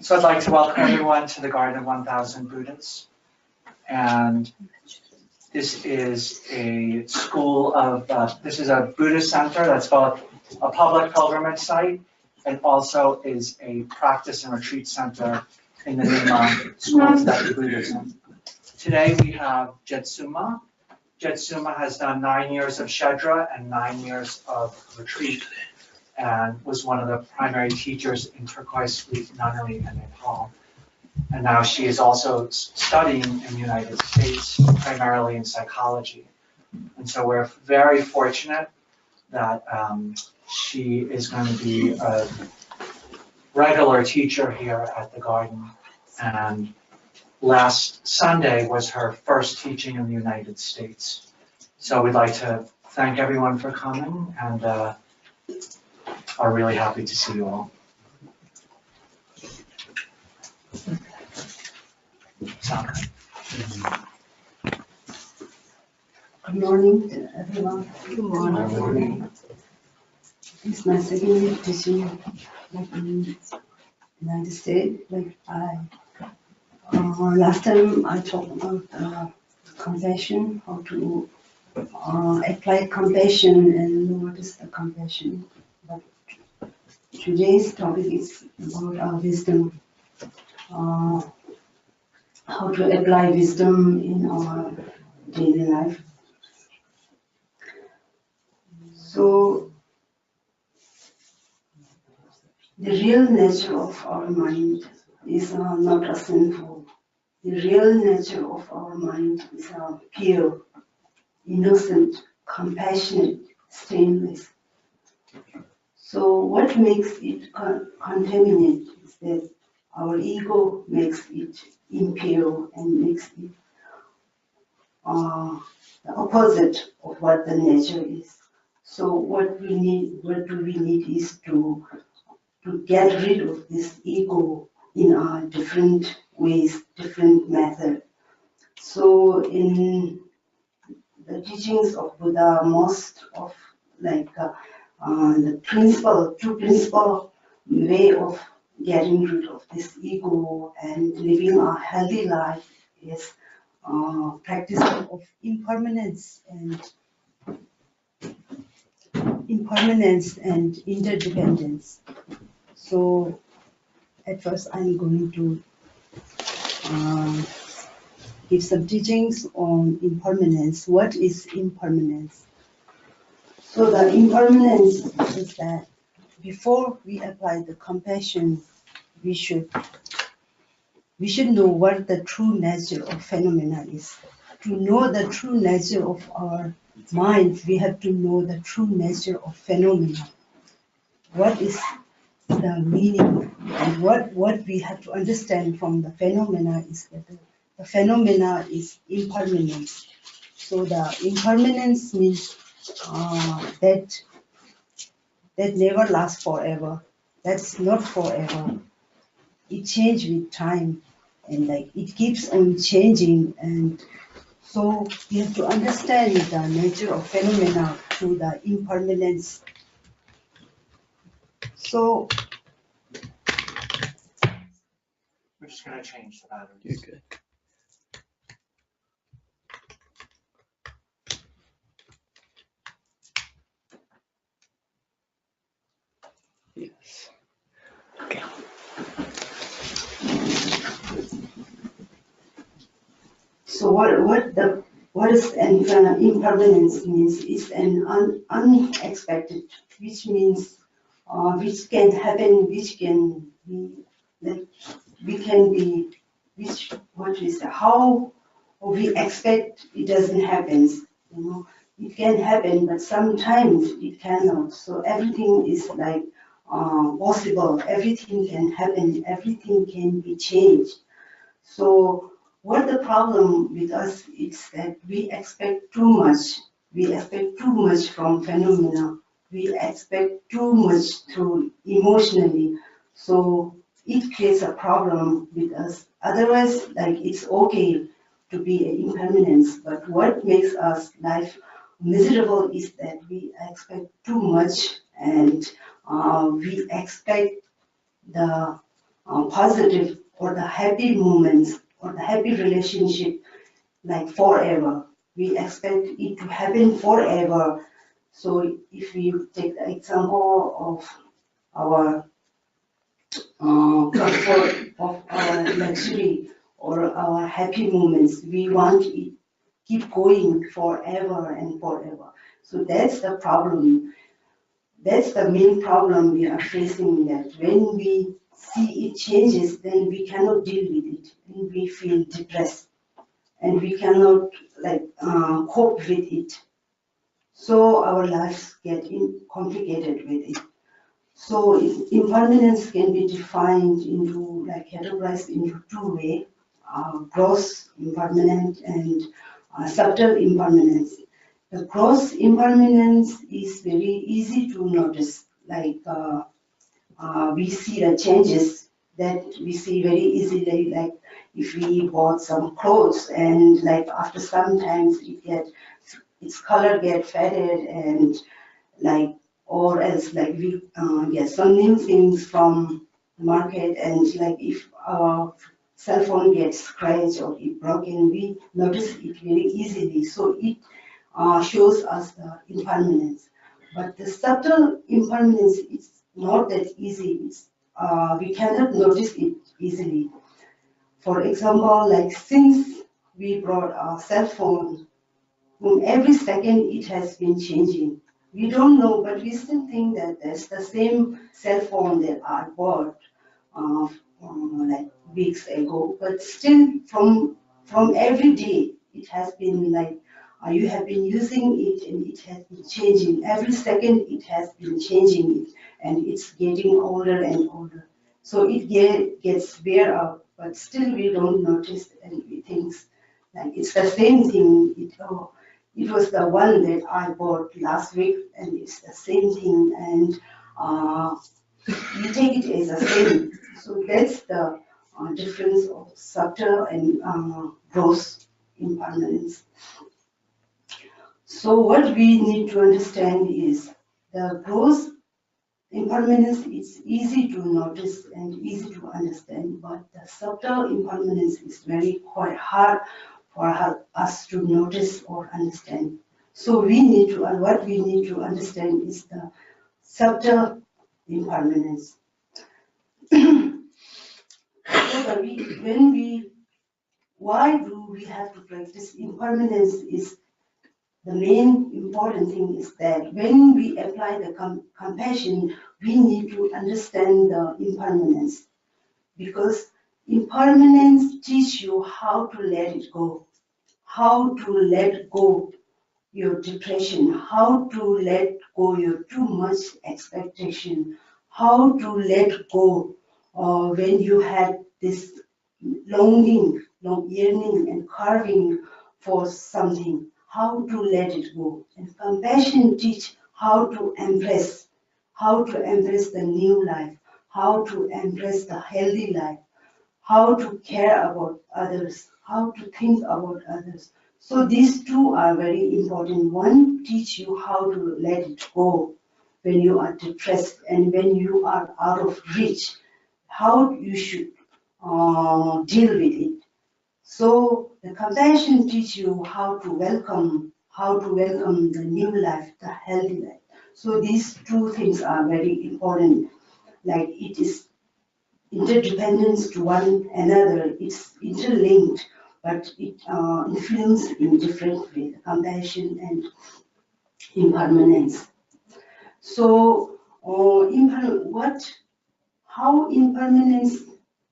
So I'd like to welcome everyone to the Garden of 1000 Buddhas. And this is a school of, this is a Buddhist center that's both a public pilgrimage site and also is a practice and retreat center in the Nyingma school of Tibetan Buddhism. Today we have Jetsunma. Jetsunma has done 9 years of Shedra and 9 years of retreat, and was one of the primary teachers in Turquoise Sweet Nunnery in Nepal. And now she is also studying in the United States, primarily in psychology. And so we're very fortunate that she is going to be a regular teacher here at the Garden. And last Sunday was her first teaching in the United States. So we'd like to thank everyone for coming, and are really happy to see you all. Sound good? Good morning to everyone. Good morning. Good morning. It's my second week teaching like in the United States. Last time I talked about compassion, how to apply compassion and what is the compassion. But today's topic is about our wisdom, how to apply wisdom in our daily life. So, the real nature of our mind is not a sinful. The real nature of our mind is pure, innocent, compassionate, stainless. So what makes it contaminate is that our ego makes it impure and makes it the opposite of what the nature is. So what do we need is to get rid of this ego in different ways, different methods. So in the teachings of Buddha, most of the two principal way of getting rid of this ego and living a healthy life is practice of impermanence and interdependence. So at first I'm going to give some teachings on impermanence. What is impermanence? So the impermanence is that before we apply the compassion, we should know what the true nature of phenomena is. To know the true nature of our mind, we have to know the true nature of phenomena. What is the meaning, and what we have to understand from the phenomena is that the phenomena is impermanence. So the impermanence means that never lasts forever. That's not forever. It changes with time, and it keeps on changing. And so we have to understand the nature of phenomena through the impermanence. So We're just going to change the batteries. You're good. Yes. Okay. So what is impermanence means is an unexpected, which means which can happen, which can be how we expect it doesn't happen. It can happen, but sometimes it cannot. So everything is possible. Everything can happen. Everything can be changed. So what the problem with us is that we expect too much. We expect too much from phenomena. We expect too much through emotionally. So it creates a problem with us. Otherwise, it's okay to be an impermanence. But what makes us life miserable is that we expect too much, and we expect the positive or the happy moments or the happy relationship like forever. We expect it to happen forever. So if we take the example of our comfort, of our luxury or our happy moments, we want it keep going forever and forever. So that's the problem. That's the main problem we are facing, that when we see it changes, then we cannot deal with it, and we feel depressed, and we cannot cope with it. So our lives get complicated with it. So impermanence can be defined into, categorized into two ways: gross impermanence and subtle impermanence. The gross impermanence is very easy to notice. We see the changes that we see very easily. Like if we bought some clothes and after some times its color get faded, and or else we get some new things from the market, and if our cell phone gets scratched or it broken, we notice it very easily. So it shows us the impermanence. But the subtle impermanence is not that easy. We cannot notice it easily. For example, since we brought our cell phone, every second it has been changing. We don't know, but we still think that that's the same cell phone that I bought uh, weeks ago. But still, from every day, it has been you have been using it, and it has been changing. Every second, it has been changing, and it's getting older and older. So it gets wear out, but still we don't notice, and we think it's the same thing. It was the one that I bought last week, and it's the same thing, and we take it as the same. So that's the difference of subtle and gross impermanence. So what we need to understand is the gross impermanence is easy to notice and easy to understand, but the subtle impermanence is quite hard for us to notice or understand. So what we need to understand is the subtle impermanence. Why do we have to practice impermanence is the main important thing is that when we apply the compassion, we need to understand the impermanence, because impermanence teaches you how to let it go, how to let go your depression, how to let go your too much expectation, how to let go when you had this longing, yearning and carving for something, how to let it go. And compassion teach how to embrace the new life, how to embrace the healthy life, how to care about others, how to think about others. So these two are very important. One teach you how to let it go when you are depressed and when you are out of reach, how you should deal with it. So the compassion teach you how to welcome the new life, the healthy life. So these two things are very important. It is interdependence to one another. It's interlinked, but it influences in different ways, compassion and impermanence. So, how impermanence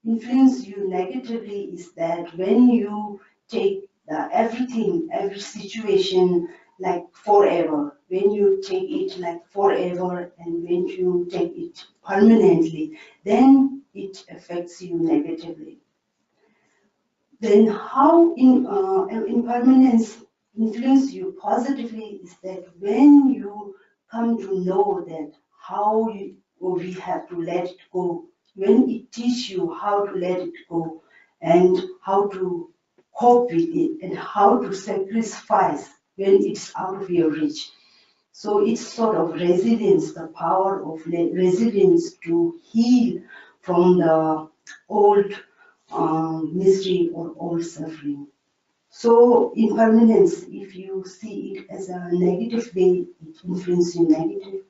influence you negatively is that when you take every situation forever, when you take it forever, and when you take it permanently, then it affects you negatively. Then how impermanence influence you positively is that when you come to know that we have to let it go, when it teaches you how to let it go and how to cope with it and how to sacrifice when it's out of your reach. So it's sort of resilience, the power of resilience to heal from the old misery or old suffering. So impermanence, if you see it as a negative way, it influences you negative.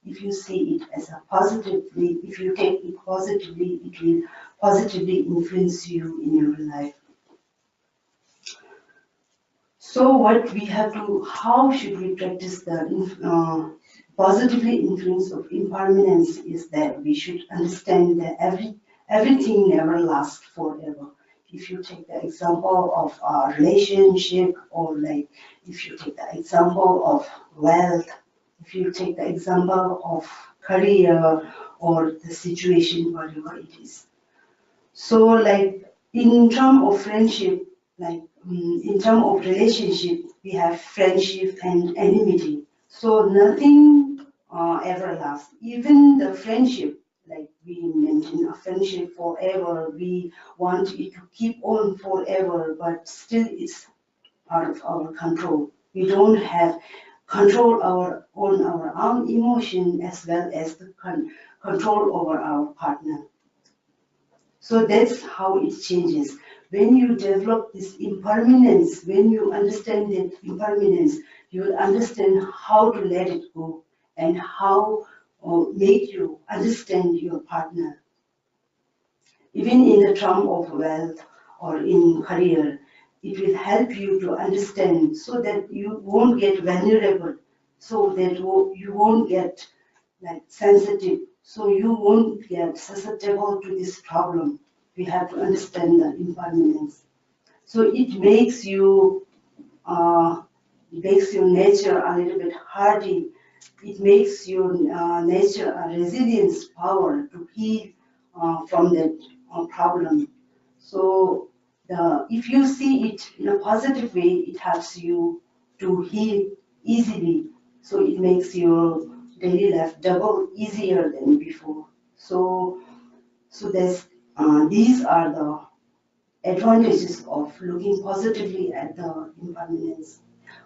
If you see it as a positive way, if you take it positively, it will positively influence you in your life. So what we have to, how should we practice the positively influence of impermanence is that we should understand that everything never lasts forever. If you take the example of a relationship, or like if you take the example of wealth, if you take the example of career or the situation, whatever it is. So like in terms of friendship, like in terms of relationship, we have friendship and enmity. So nothing ever lasts. Even the friendship, like we maintain a friendship forever, we want it to keep on forever, but still it's out of our control. We don't have control on our own emotion as well as the control over our partner. So that's how it changes. When you develop this impermanence, when you understand that impermanence, you will understand how to let it go and how make you understand your partner. Even in the term of wealth or in career, it will help you to understand so that you won't get vulnerable, so that you won't get like sensitive, so you won't get susceptible to this problem. We have to understand the impermanence. So it makes your nature a little bit hardy. It makes your nature a resilience power to heal from that problem. So if you see it in a positive way, it helps you to heal easily. So it makes your daily life double easier than before. So these are the advantages of looking positively at the impermanence.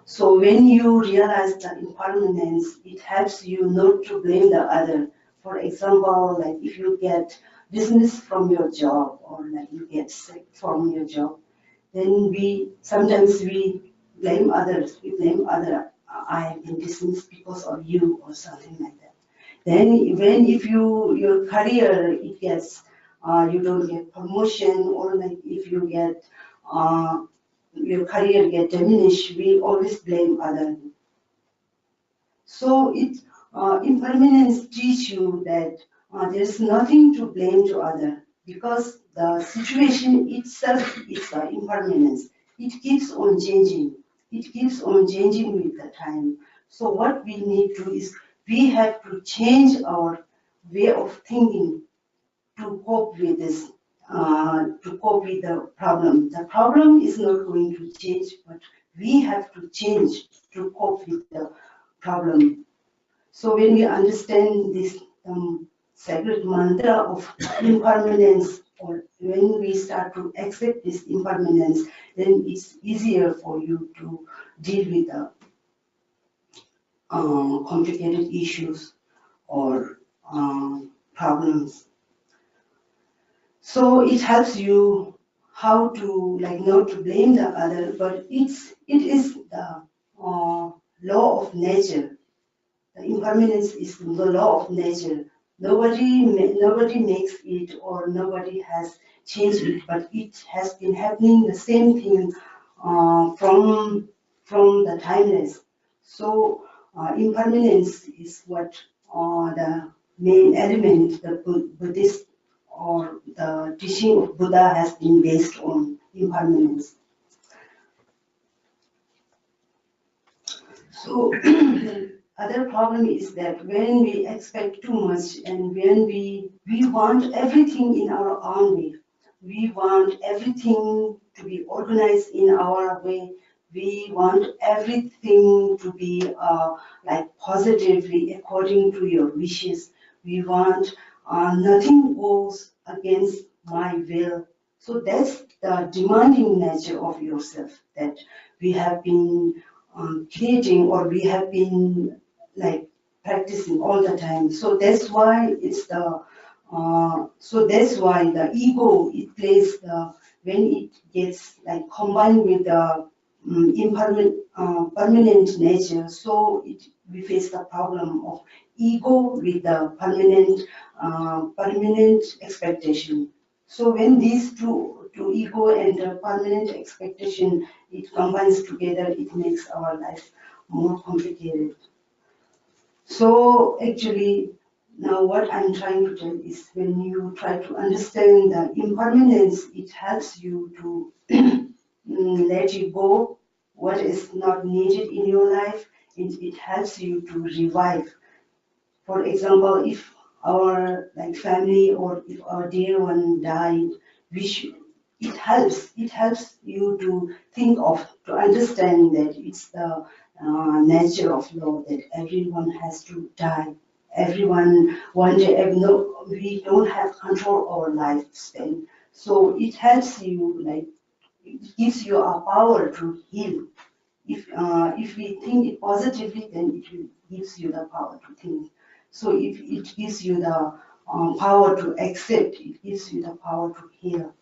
So when you realize the impermanence, it helps you not to blame the other. For example, like if you get dismissed from your job or like you get sick from your job, then sometimes we blame others. We blame other. I have been dismissed because of you or something like that. Then when if your career it gets you don't get promotion, or like if you get your career get diminished, we always blame others. So impermanence teach you that there's nothing to blame to other, because the situation itself is the impermanence. It keeps on changing. It keeps on changing with the time. So what we need to is we have to change our way of thinking to cope with this, to cope with the problem. The problem is not going to change, but we have to change to cope with the problem. So when we understand this sacred mantra of impermanence, or when we start to accept this impermanence, then it's easier for you to deal with the complicated issues or problems. So it helps you how to like not to blame the other, but it is the law of nature. The impermanence is the law of nature. Nobody makes it, or nobody has changed it, but it has been happening the same thing from the timeless. So impermanence is what the main element the Buddhist or the teaching of Buddha has been based on impermanence. So the other problem is that when we expect too much and when we want everything in our own way, we want everything to be organized in our way, we want everything to be like positively according to your wishes. We want nothing goes against my will. So that's the demanding nature of yourself that we have been creating, or we have been like practicing all the time. So that's why it's the So that's why the ego, it plays when it gets like combined with the permanent nature, so we face the problem of ego with the permanent expectation. So when these two ego and the permanent expectation, it combines together, it makes our life more complicated. So actually, now what I'm trying to tell is when you try to understand the impermanence, it helps you to let you go what is not needed in your life. It helps you to revive. For example, if our like family or if our dear one died, we should. It helps you to think of, to understand that it's the nature of law that everyone has to die. Everyone one day, no, we don't have control over lifespan. So it helps you, like it gives you a power to heal. If we think it positively, then it will gives you the power to think. So if it gives you the power to accept, it gives you the power to heal.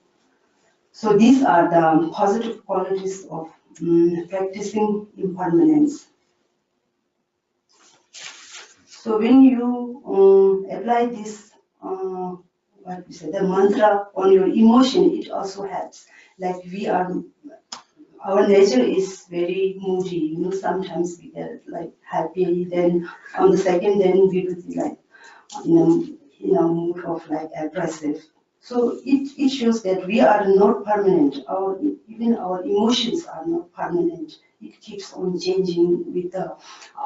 So these are the positive qualities of practicing impermanence. So when you apply this, what we say, the mantra on your emotion, it also helps. Like our nature is very moody. Sometimes we get like happy, then on the second, then we will be like in a mood of like aggressive. So it shows that we are not permanent. Even our emotions are not permanent. It keeps on changing with the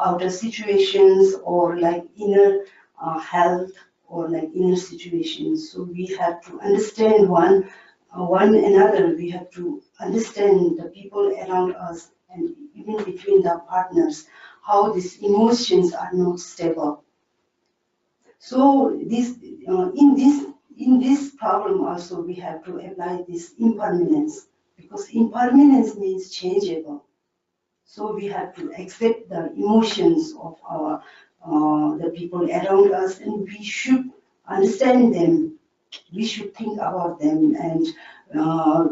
outer situations or like inner health or like inner situations. So we have to understand one another. We have to understand the people around us and even between the partners, how these emotions are not stable. So in this problem also we have to apply this impermanence, because impermanence means changeable. So we have to accept the emotions of the people around us, and we should understand them. We should think about them, and uh,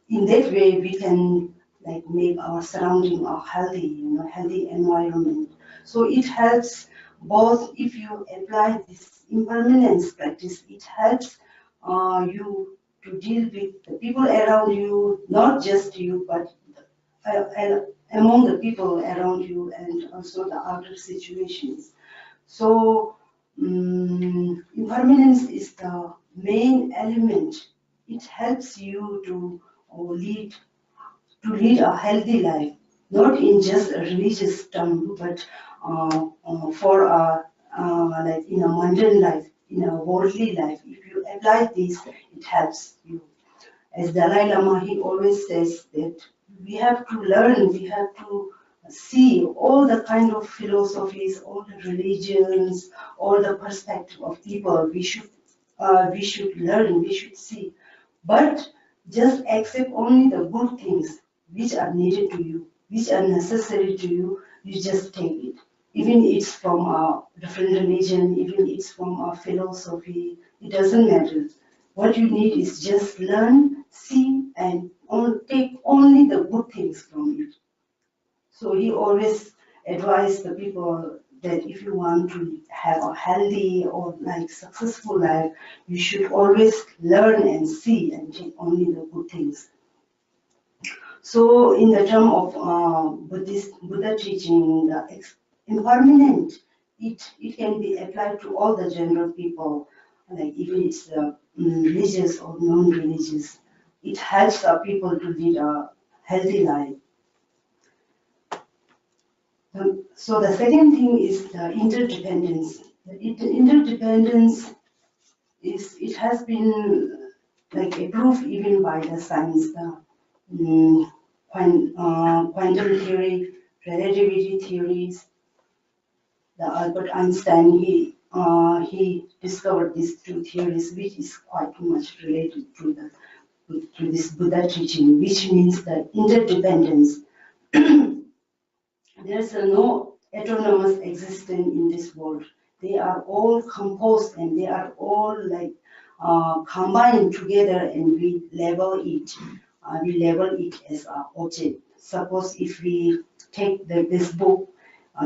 in that way we can like make our surrounding a healthy environment. So it helps both. If you apply this impermanence practice, it helps you to deal with the people around you, not just you, but among the people around you, and also the outer situations. So impermanence is the main element. It helps you lead lead a healthy life, not in just a religious term, but for a like in a mundane life, in a worldly life. If you apply this, it helps you. As Dalai Lama, he always says that we have to learn, we have to see all the kind of philosophies, all the religions, all the perspective of people. We should learn, we should see, but just accept only the good things which are needed to you, which are necessary to you. You just take it. Even it's from a different religion, even it's from a philosophy, it doesn't matter. What you need is just learn, see, and take only the good things from it. So he always advised the people that if you want to have a healthy or like successful life, you should always learn and see and take only the good things. So in the term of Buddha teaching, the impermanent, it can be applied to all the general people, like even it's religious or non-religious. It helps our people to lead a healthy life. So the second thing is the interdependence. The interdependence it has been like approved even by the science, the quantum theory, relativity theories. The Albert Einstein, he discovered these two theories, which is quite much related to this Buddha teaching, which means the interdependence. There's no autonomous existence in this world. they are all composed and they are all like combined together, and we label it. We label it as an object. Suppose if we take this book.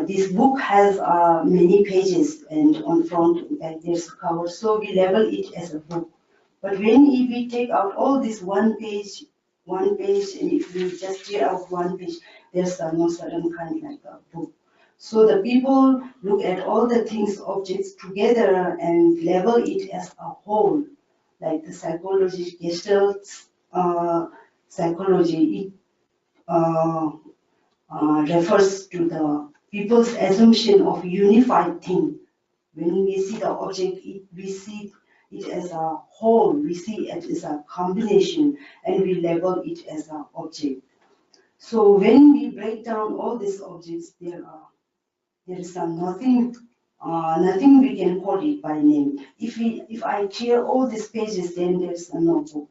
This book has many pages, and on front and back there's a cover, so we label it as a book. But when if we take out all this one page, and if we just tear out one page, there's no certain kind like a book. So the people look at all the things, objects together and label it as a whole, like the psychology, Gestalt psychology. It refers to the people's assumption of unified thing. When we see the object, we see it as a whole, we see it as a combination, and we label it as an object. So when we break down all these objects, there is nothing we can call it by name. If I clear all these pages, then there's no book.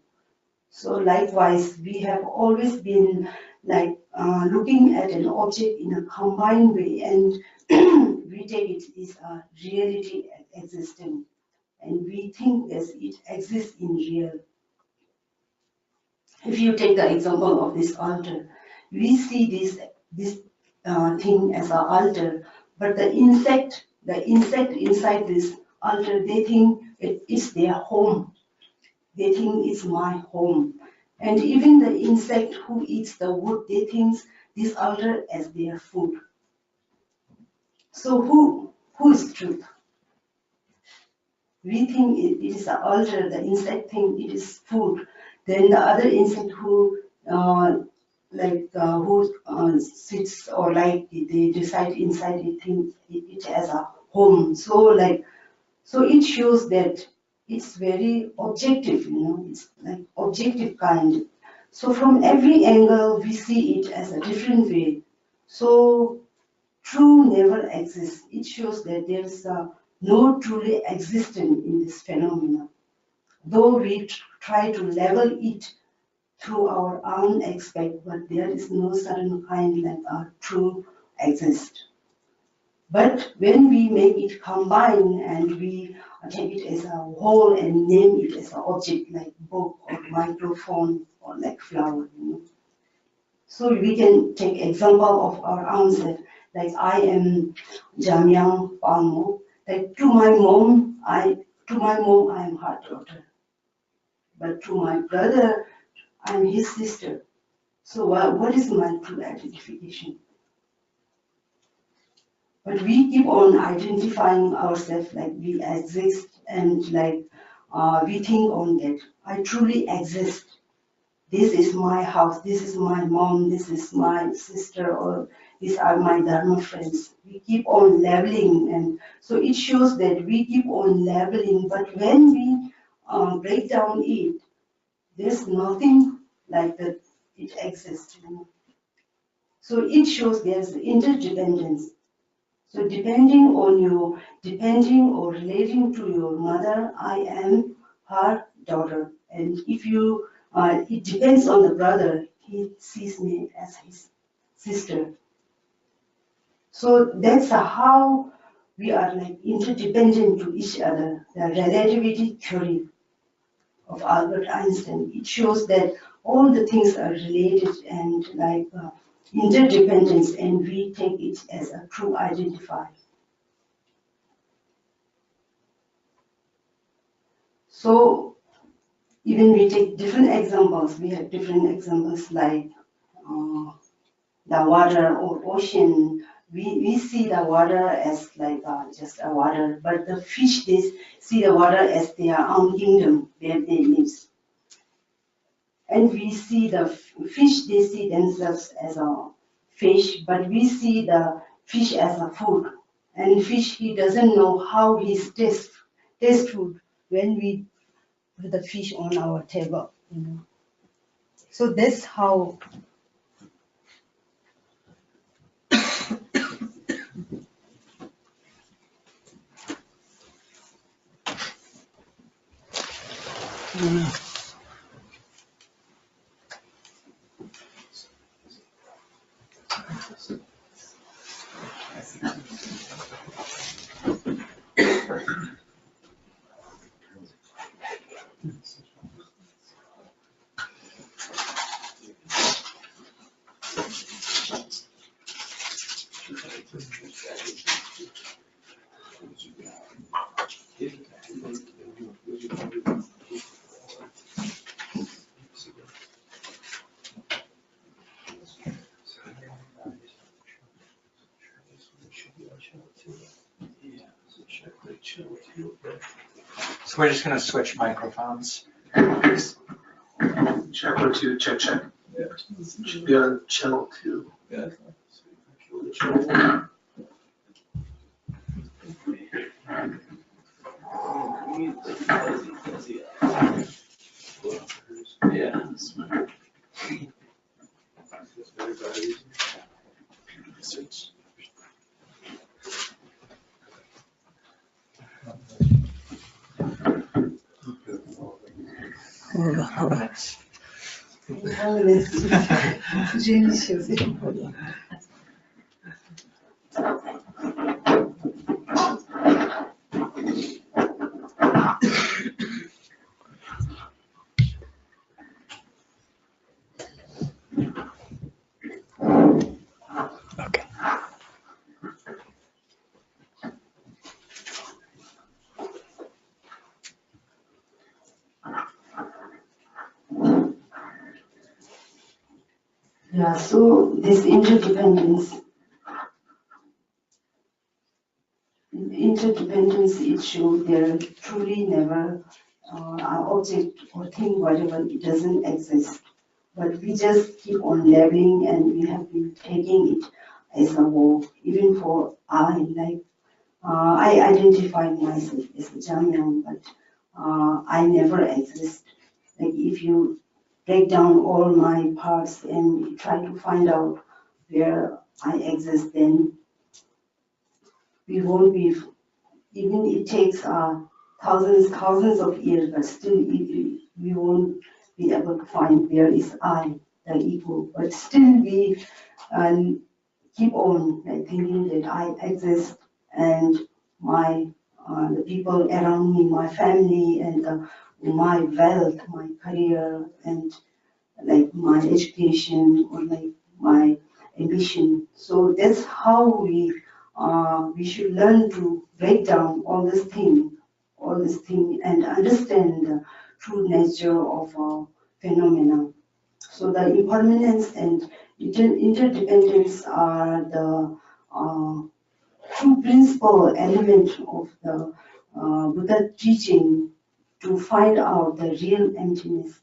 So likewise, we have always been like looking at an object in a combined way, and we take it as a reality existing, and we think as it exists in real. If you take the example of this altar, we see this thing as an altar, but the insect inside this altar, they think it is their home. They think it's my home. And even the insect who eats the wood, they think this altar as their food. So who is truth? We think it is an altar, the insect think it is food. Then the other insect who sits or like they decide inside it think it as a home. So it shows that it's very objective, it's like objective kind. So from every angle we see it as a different way. So true never exists. It shows that there's no truly existent in this phenomena. Though we try to level it through our own aspect, but there is no certain kind like a true exist. But when we make it combine and we take it as a whole and name it as an object like book or microphone or like flower, So we can take example of our own self, like I am Jamyang Palmo. Like to my mom, I am her daughter. But to my brother, I'm his sister. So what is my true identification? But we keep on identifying ourselves like we exist, and like we think on that. I truly exist. This is my house, this is my mom, this is my sister, or these are my Dharma friends. We keep on labeling, and so it shows that we keep on labeling, but when we break down it, there's nothing like that it exists. So it shows there's interdependence. So depending or relating to your mother, I am her daughter. And if you, it depends on the brother, he sees me as his sister. So that's how we are like interdependent to each other. The relativity theory of Albert Einstein, it shows that all the things are related and like interdependence, and we take it as a true identifier. So even we take different examples. We have different examples like the water or ocean. We see the water as like just a water, but the fish, they see the water as their own kingdom where they live. And we see the fish, they see themselves as a fish, but we see the fish as a food. And fish, he doesn't know how he tastes food when we put the fish on our table. So that's how. So we're just gonna switch microphones. Check 1, 2, check. Yeah. Should be on channel 2. Yeah. Yeah. Impermanence. Impermanence. Really shows it. Okay. Yeah, so this interdependence issue, there truly never an object or thing, whatever, it doesn't exist. But we just keep on labeling and we have been taking it as a war, even for I identified myself as a Jamyang, but I never exist. Like if you break down all my parts and try to find out where I exist, then we won't be, even it takes thousands of years, but still we won't be able to find where is I, the ego. But still we keep on thinking that I exist and the people around me, my family and my wealth, my career and like my education or like my ambition. So that's how we should learn to break down all this thing and understand the true nature of phenomena. So the impermanence and interdependence are the true principal element of the Buddha teaching to find out the real emptiness.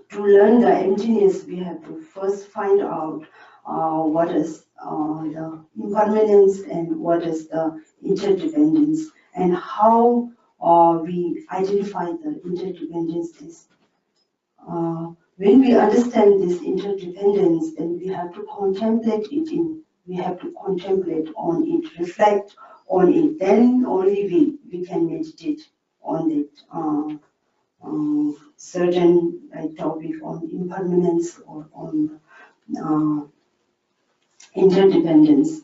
To learn the emptiness, we have to first find out what is the impermanence and what is the interdependence, and how we identify the interdependence is. When we understand this interdependence, then we have to contemplate on it, reflect on it. Then only we can meditate on it. Certain topic on impermanence or on interdependence.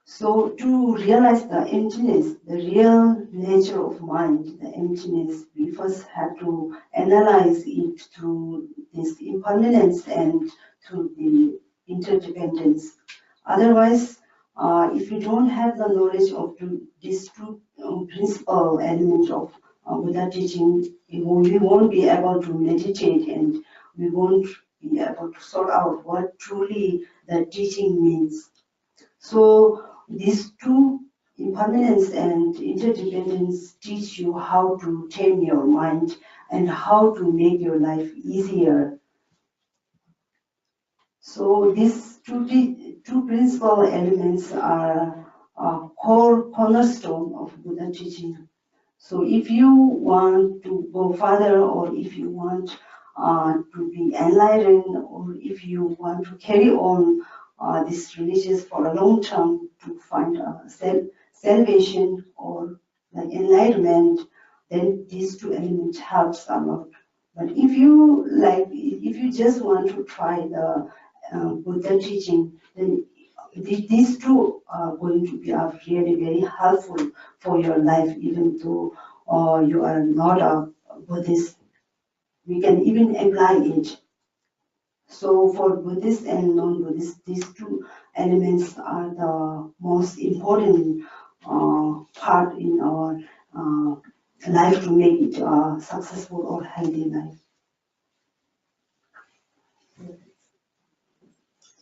So to realize the emptiness, the real nature of mind, the emptiness, we first have to analyze it through this impermanence and through the interdependence. Otherwise, if we don't have the knowledge of these two principal elements of Buddha teaching, we won't be able to meditate and we won't be able to sort out what truly the teaching means. So these two, impermanence and interdependence, teach you how to tame your mind and how to make your life easier. So these two principal elements are a cornerstone of Buddha teaching. So if you want to go further, or if you want to be enlightened, or if you want to carry on this religious for a long term to find salvation or like enlightenment, then these two elements helps a lot. But if you just want to try the Buddha teaching, then these two are going to be really very helpful for your life, even though you are not a Buddhist. We can even apply it. So for Buddhist and non-Buddhist, these two elements are the most important part in our life to make it a successful or healthy life.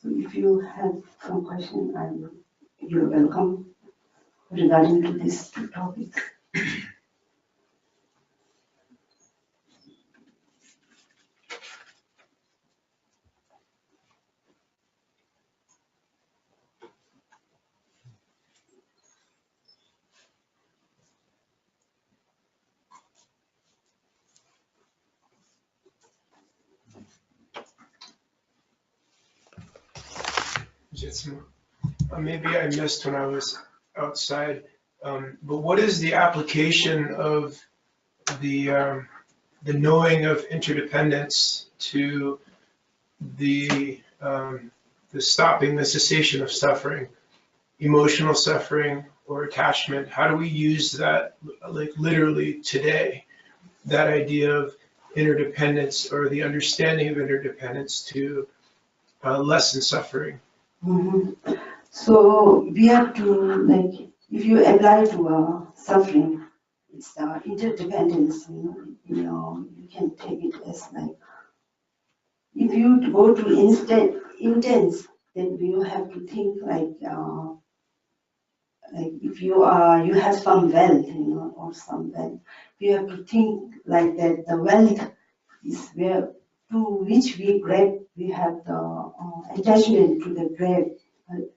So if you have some question, I will you're welcome regarding to this topic. Jetsunma, maybe I missed when I was outside, but what is the application of the knowing of interdependence to the stopping, the cessation of suffering, emotional suffering or attachment? How do we use that, like literally today, that idea of interdependence or the understanding of interdependence to lessen suffering? Mm-hmm. So we have to, like, if you apply to suffering, it's interdependence, you can take it as like, if you go to intense, then you have to think like if you have some wealth, or some wealth, you have to think like that the wealth is where to which we grab, we have the attachment to the grab,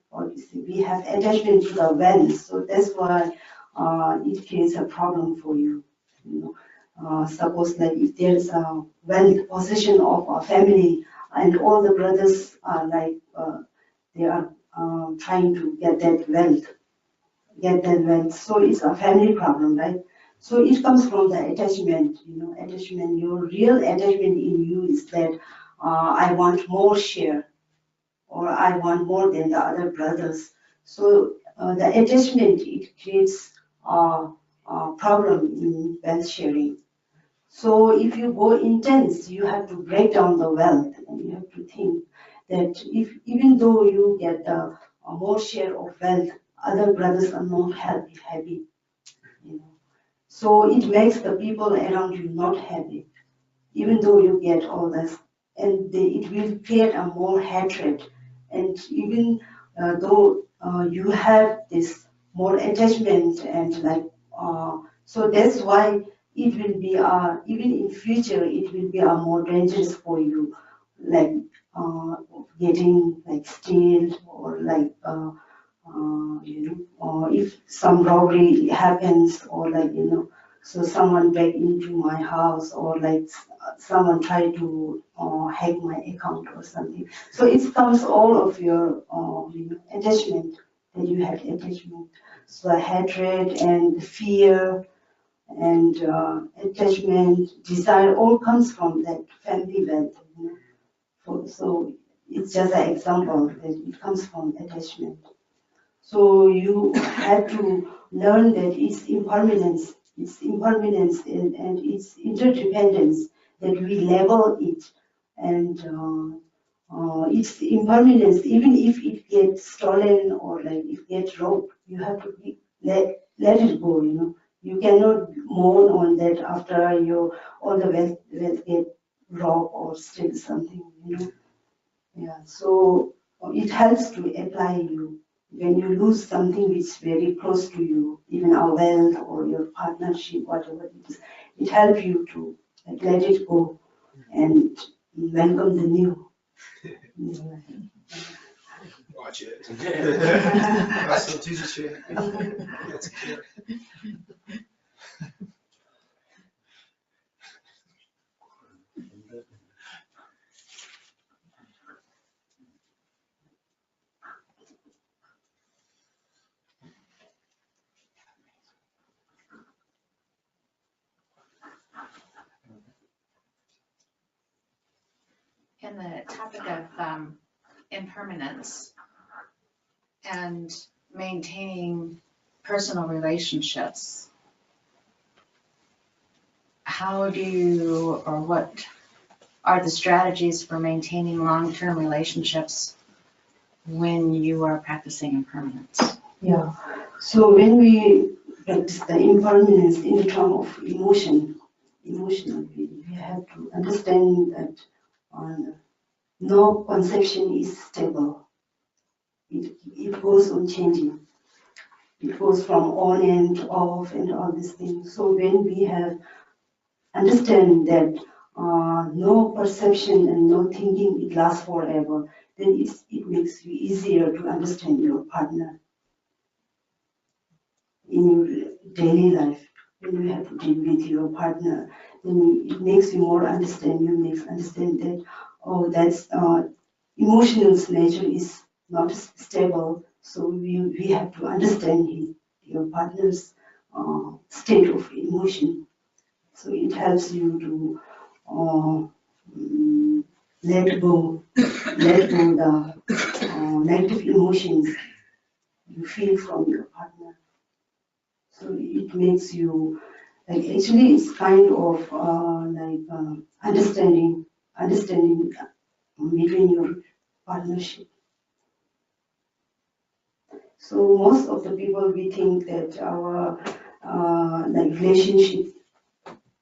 or you see, we have attachment to the wealth, so that's why it creates a problem for you. Suppose like if there's a wealth possession of a family and all the brothers are like they are trying to get that wealth. So it's a family problem, right? So it comes from the attachment, attachment. Your real attachment in you is that I want more share, or I want more than the other brothers. So the attachment, it creates a problem in wealth sharing. So if you go intense, you have to break down the wealth, and you have to think that if even though you get more share of wealth, other brothers are not happy. So it makes the people around you not happy, even though you get all this, and it will create a more hatred. And even though you have this more attachment and like, so that's why it will be even in future it will be more dangerous for you, like getting like steal, or like if some robbery happens, or like so someone break into my house, or like someone try to hack my account or something. So it comes all of your attachment, that you have attachment. So hatred and fear and attachment, desire, all comes from that family wealth. So it's just an example that it comes from attachment. So you have to learn that it's impermanence and it's interdependence, that we level it, and it's impermanence. Even if it gets stolen, or like it gets robbed, you have to let it go. You cannot mourn on that after all the wealth get robbed or steal something. Yeah. So it helps to apply you. When you lose something which is very close to you, even our wealth or your partnership, whatever it is, it helps you to like, let it go and welcome the new. Watch it. Awesome, teacher. That's clear. In the topic of impermanence and maintaining personal relationships, how do you, or what are the strategies for maintaining long-term relationships when you are practicing impermanence? Yeah. So when we practice the impermanence in the term of emotional, we have to understand that no conception is stable. it goes on changing. It goes from on and off and all these things. So when we have understand that no perception and no thinking, it lasts forever, then it makes you easier to understand your partner in your daily life. When you have to deal with your partner, then it makes you more understand. You makes understand that, oh, that's emotional nature is not stable. So we have to understand your partner's state of emotion. So it helps you to let go the negative emotions you feel from your partner. So it makes you, like, actually it's kind of understanding between your partnership. So most of the people, we think that our relationship,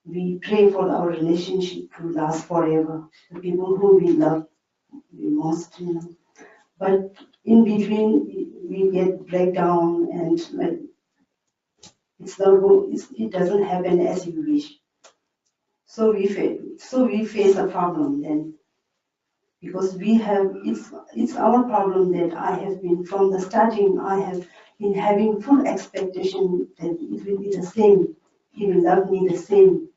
we pray for our relationship to last forever. The people who we love the most, But in between, we get breakdown and like it doesn't happen as you wish. So we face a problem then, because it's our problem that I have been from the starting. I have been having full expectation that it will be the same. He will love me the same.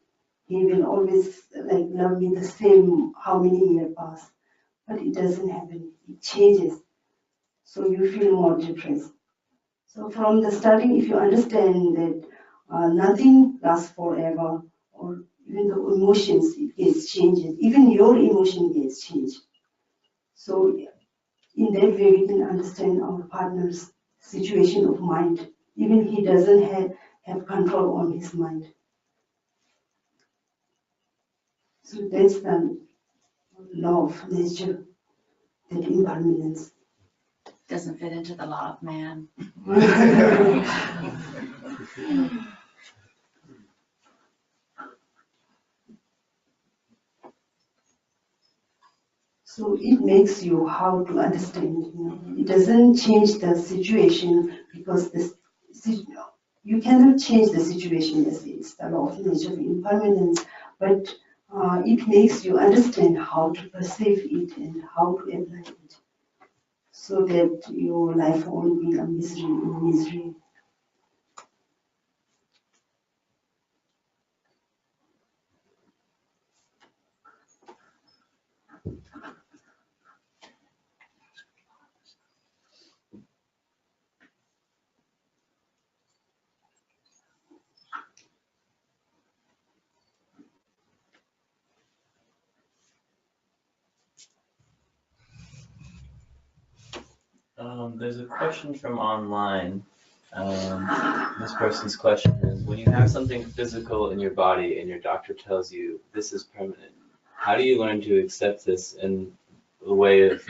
He will always love me the same. How many years pass, but it doesn't happen. It changes. So you feel more depressed. So from the starting, if you understand that nothing lasts forever, or even the emotions, it gets changed, even your emotion gets changed. So in that way, we can understand our partner's situation of mind. Even he doesn't have control on his mind. So that's the law of nature, that impermanence. Doesn't fit into the law of man. So it makes you how to understand. It doesn't change the situation, because you cannot change the situation as it's the law of nature of impermanence, but it makes you understand how to perceive it and how to apply it, so that your life won't be a misery. There's a question from online. This person's question is, when you have something physical in your body and your doctor tells you this is permanent, how do you learn to accept this in the way of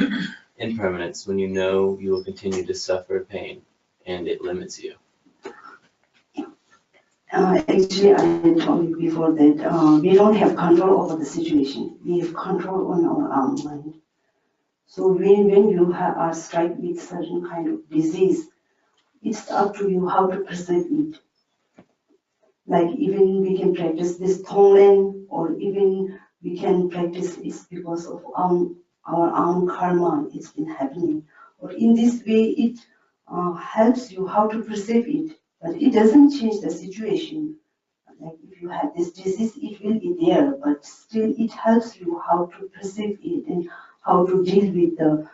impermanence when you know you will continue to suffer pain and it limits you? Actually, I told you before that we don't have control over the situation. We have control on our own mind. So when you are struck with certain kind of disease, it's up to you how to perceive it. Like even we can practice this Tonglen, or even we can practice it because of our own karma, it's been happening. Or in this way, it helps you how to perceive it, but it doesn't change the situation. Like if you have this disease, it will be there, but still it helps you how to perceive it and how to deal with the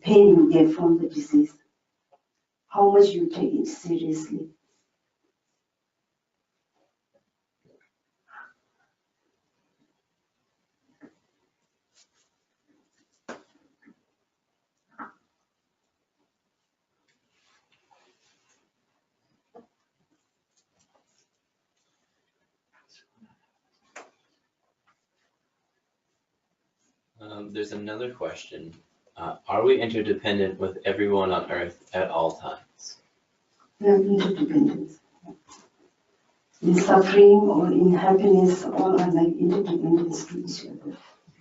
pain you get from the disease. How much you take it seriously. There's another question. Are we interdependent with everyone on Earth at all times? We are interdependent. In suffering or in happiness, all are like interdependence to each other.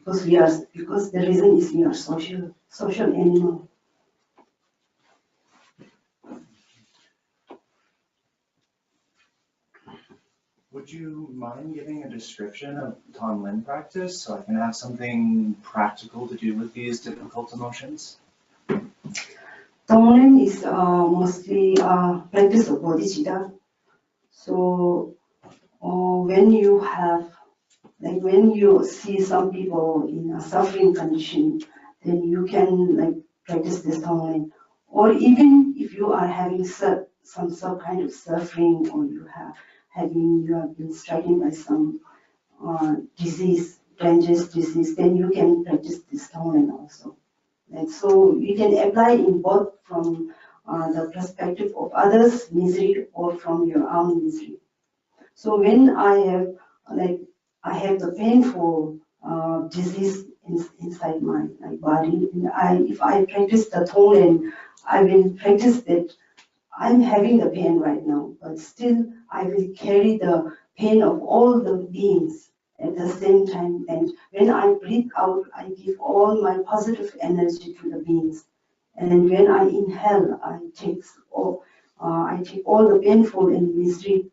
Because the reason is we are social animal. Would you mind giving a description of Tonglen practice so I can have something practical to do with these difficult emotions? Tonglen is mostly practice of bodhicitta. So when you have, like when you see some people in a suffering condition, then you can like practice this Tonglen. Or even if you are having some kind of suffering, or you have been stricken by some disease, dangerous disease, then you can practice this Tonglen also. And so you can apply in both from the perspective of others' misery or from your own misery. So when I have the painful disease inside my body, and if I practice the Tonglen, I will practice that I'm having the pain right now, but still I will carry the pain of all the beings at the same time. And when I breathe out, I give all my positive energy to the beings. And then when I inhale, I take all the painful and misery,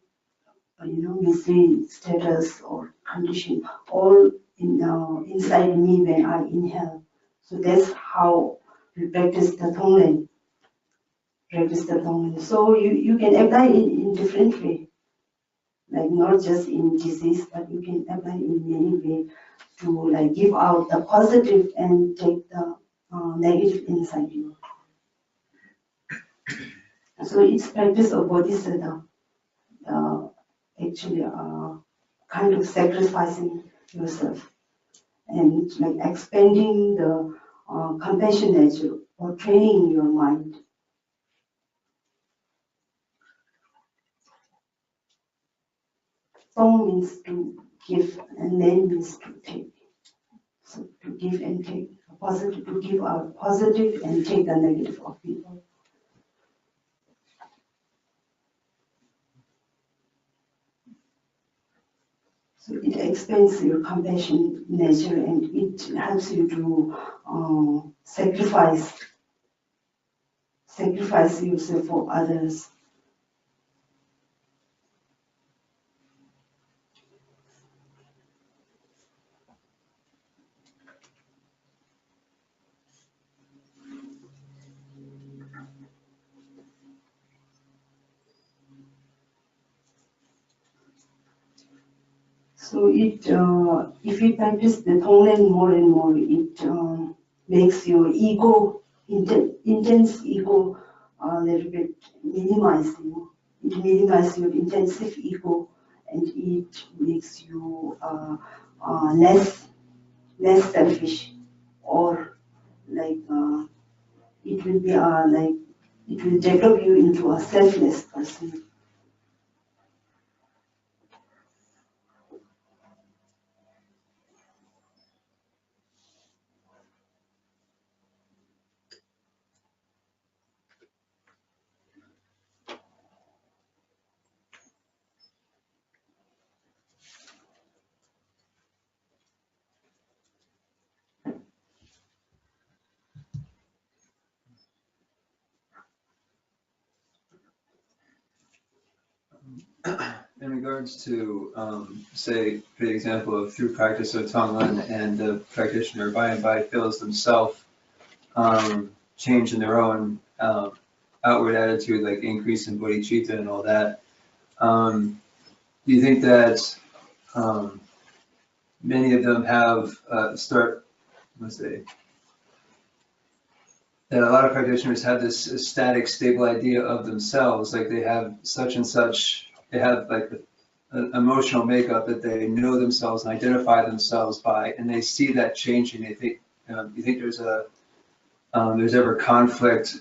misery status or condition, all inside me when I inhale. So that's how we practice the Tonglen. So you can apply it in different way, like not just in disease, but you can apply in many ways to like give out the positive and take the negative inside you. So it's practice of bodhisattva, actually kind of sacrificing yourself and like expanding the compassion nature or training your mind. Tong means to give, and Len means to take. So to give and take, positive, to give out positive and take the negative of people. So it expands your compassion nature, and it helps you to sacrifice yourself for others. So if you practice the Tonglen more and more, it makes your ego, intense ego, a little bit minimize you. It minimizes your intensive ego, and it makes you less selfish, or like it will be like it will develop you into a selfless person. In regards to, say, for the example of through practice of Tonglen, and the practitioner by and by feels themselves change in their own outward attitude, like increase in bodhicitta and all that. Do you think that many of them have that a lot of practitioners have this static, stable idea of themselves, like they have such and such, they have like an emotional makeup that they know themselves and identify themselves by, and they see that changing. They think, you think there's ever conflict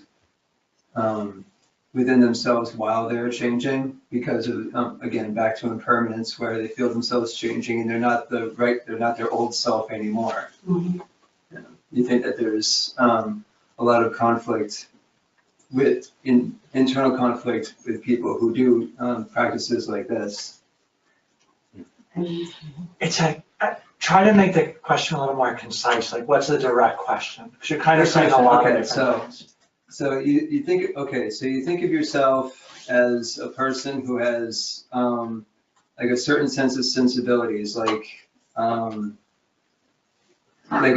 within themselves while they're changing because of, again, back to impermanence, where they feel themselves changing and they're not their old self anymore. Mm-hmm. You think that there's a lot of conflict internal conflict with people who do practices like this? It's try to make the question a little more concise, like what's the direct question? Because you're kind of saying a lot of different things. So you think, okay, so you think of yourself as a person who has a certain sense of sensibilities, like a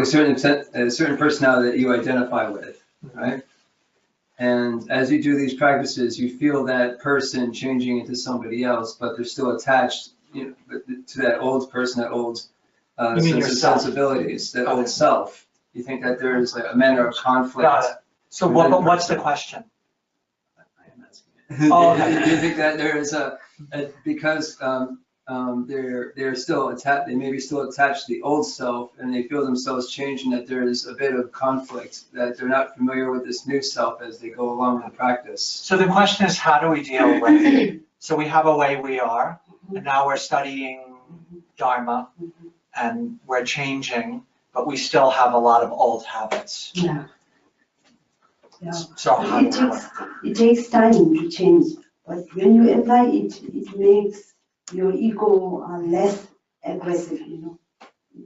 certain personality that you identify with, right? And as you do these practices, you feel that person changing into somebody else, but they're still attached, to that old person, that old You mean sense of yourself? sensibilities, that Okay. old self. You think that there is a manner of conflict. Got it. So but what's the question? I am asking it. Oh, okay. Do you think that there is because they're still attached, they may be still attached to the old self, and they feel themselves changing, that there is a bit of conflict, that they're not familiar with this new self as they go along in the practice? So the question is, how do we deal with it? So we have a way we are, and now we're studying Dharma, and we're changing, but we still have a lot of old habits. Yeah. Yeah. So how do we work? It takes time to change, but when you apply it, it makes your ego less aggressive,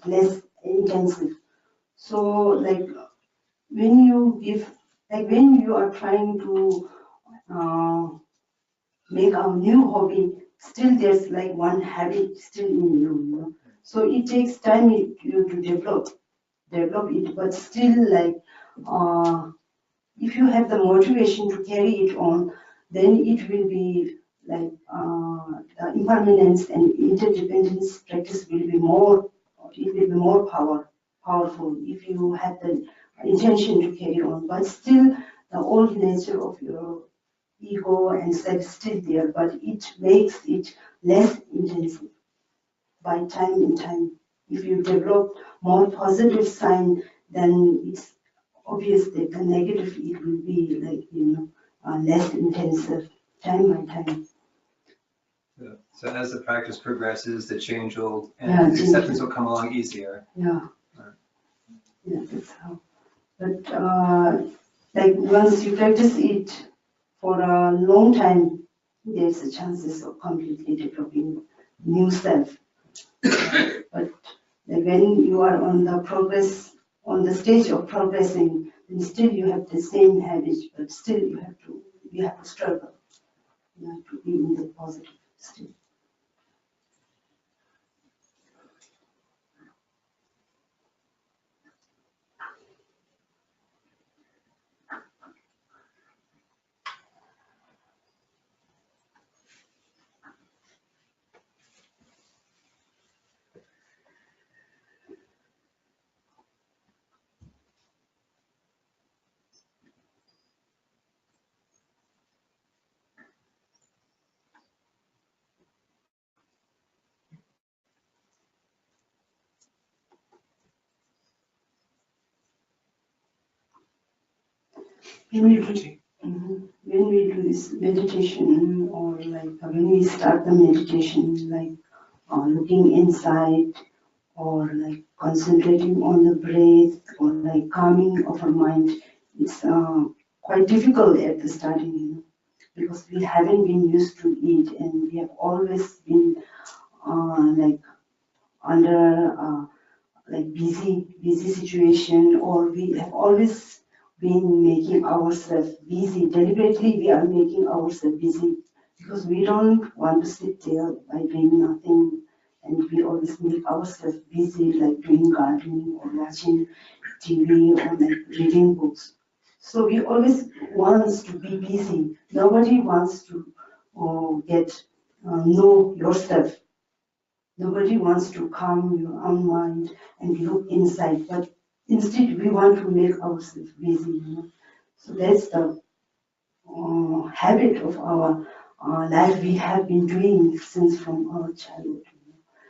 less intensive. So like when you are trying to make a new hobby, still there's like one habit still in you, So it takes time to develop it, but still like if you have the motivation to carry it on, then it will be like the impermanence and interdependence practice will be more, powerful if you have the intention to carry on. But still, the old nature of your ego and self is still there, but it makes it less intensive by time and time. If you develop more positive sign, then it's obvious that the negative it will be like less intensive time by time. So as the practice progresses, the change will, and Yeah, acceptance will come along easier. Yeah. Yeah, that's how. But like once you practice it for a long time, there's a chances of completely developing new self. But like when you are on the stage of progressing, and still you have the same habits, but still you have to struggle. You have to be in the positive state. When we do this meditation, or like when we start the meditation, like looking inside, or like concentrating on the breath, or like calming of our mind, it's quite difficult at the starting, because we haven't been used to it, and we have always been like under like busy situation, or we have always been making ourselves busy. Deliberately, we are making ourselves busy because we don't want to sit there by doing nothing, and we always make ourselves busy, like doing gardening or watching TV or like reading books. So we always wants to be busy. Nobody wants to know yourself. Nobody wants to calm your own mind and look inside, but instead we want to make ourselves busy. So that's the habit of our life we have been doing since from our childhood.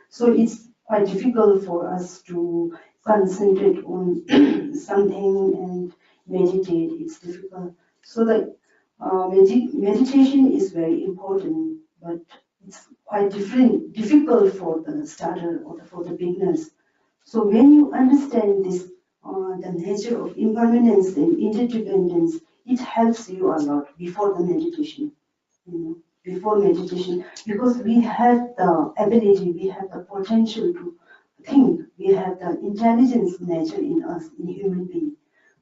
So it's quite difficult for us to concentrate on something and meditate. It's difficult. So that meditation is very important, but it's quite difficult for the starter or for the beginners. So when you understand this, the nature of impermanence and interdependence, it helps you a lot before the meditation. Before meditation, because we have the ability, we have the potential to think, we have the intelligence nature in us, in human being.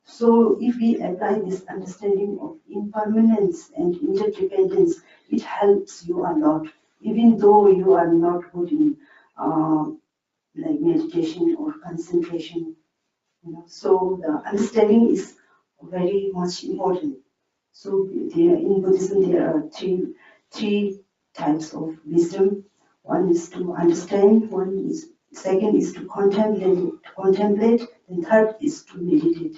So if we apply this understanding of impermanence and interdependence, it helps you a lot even though you are not good in like meditation or concentration, you know. So the understanding is very much important. So there, in Buddhism, there are three types of wisdom. One is to understand, second is to contemplate, and third is to meditate.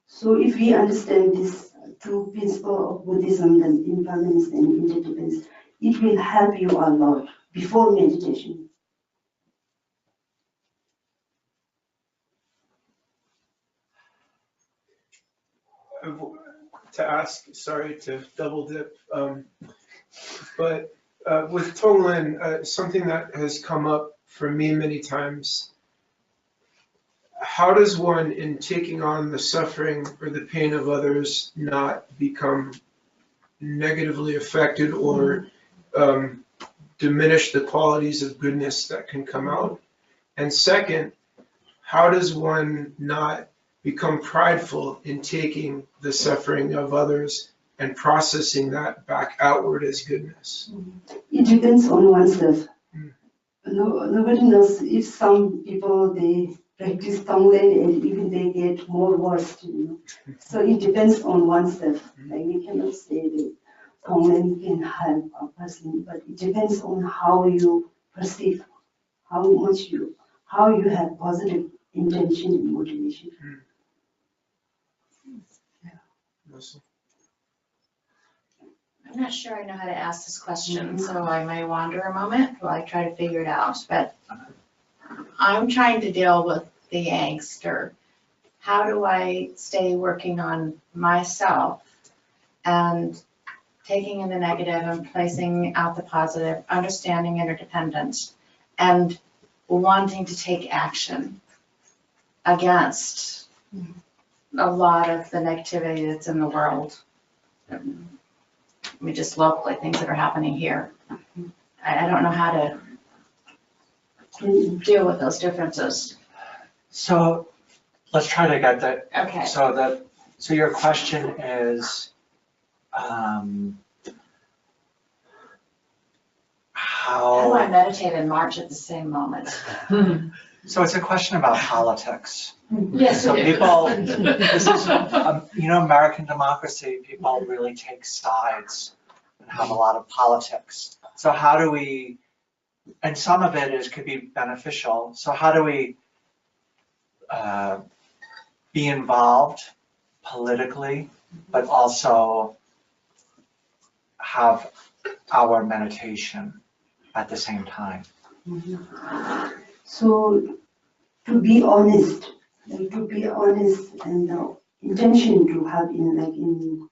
So if we understand this true principle of Buddhism, then impermanence and interdependence, it will help you a lot before meditation. To ask, sorry to double dip, but with Tonglen, something that has come up for me many times, how does one, in taking on the suffering or the pain of others, not become negatively affected or diminish the qualities of goodness that can come out? And second, how does one not become prideful in taking the suffering of others and processing that back outward as goodness? It depends on oneself. Nobody knows. If some people, they practice Tonglen and even they get more worse, you know. So it depends on oneself. Like we cannot say that Tonglen can help a person, but it depends on how you perceive, how you have positive intention and motivation. I'm not sure I know how to ask this question, so I may wander a moment while I try to figure it out. But I'm trying to deal with the angst, or how do I stay working on myself and taking in the negative and placing out the positive, understanding interdependence, and wanting to take action against a lot of the negativity that's in the world. I mean, just locally, things that are happening here. I don't know how to deal with those differences. So let's try to get that. Okay. So your question is, How do I meditate and march at the same moment? So it's a question about politics. Yes. So people, this is, you know, American democracy, people really take sides and have a lot of politics. So how do we, and some of it could be beneficial. So how do we be involved politically, but also have our meditation at the same time? So to be honest, and the intention to have in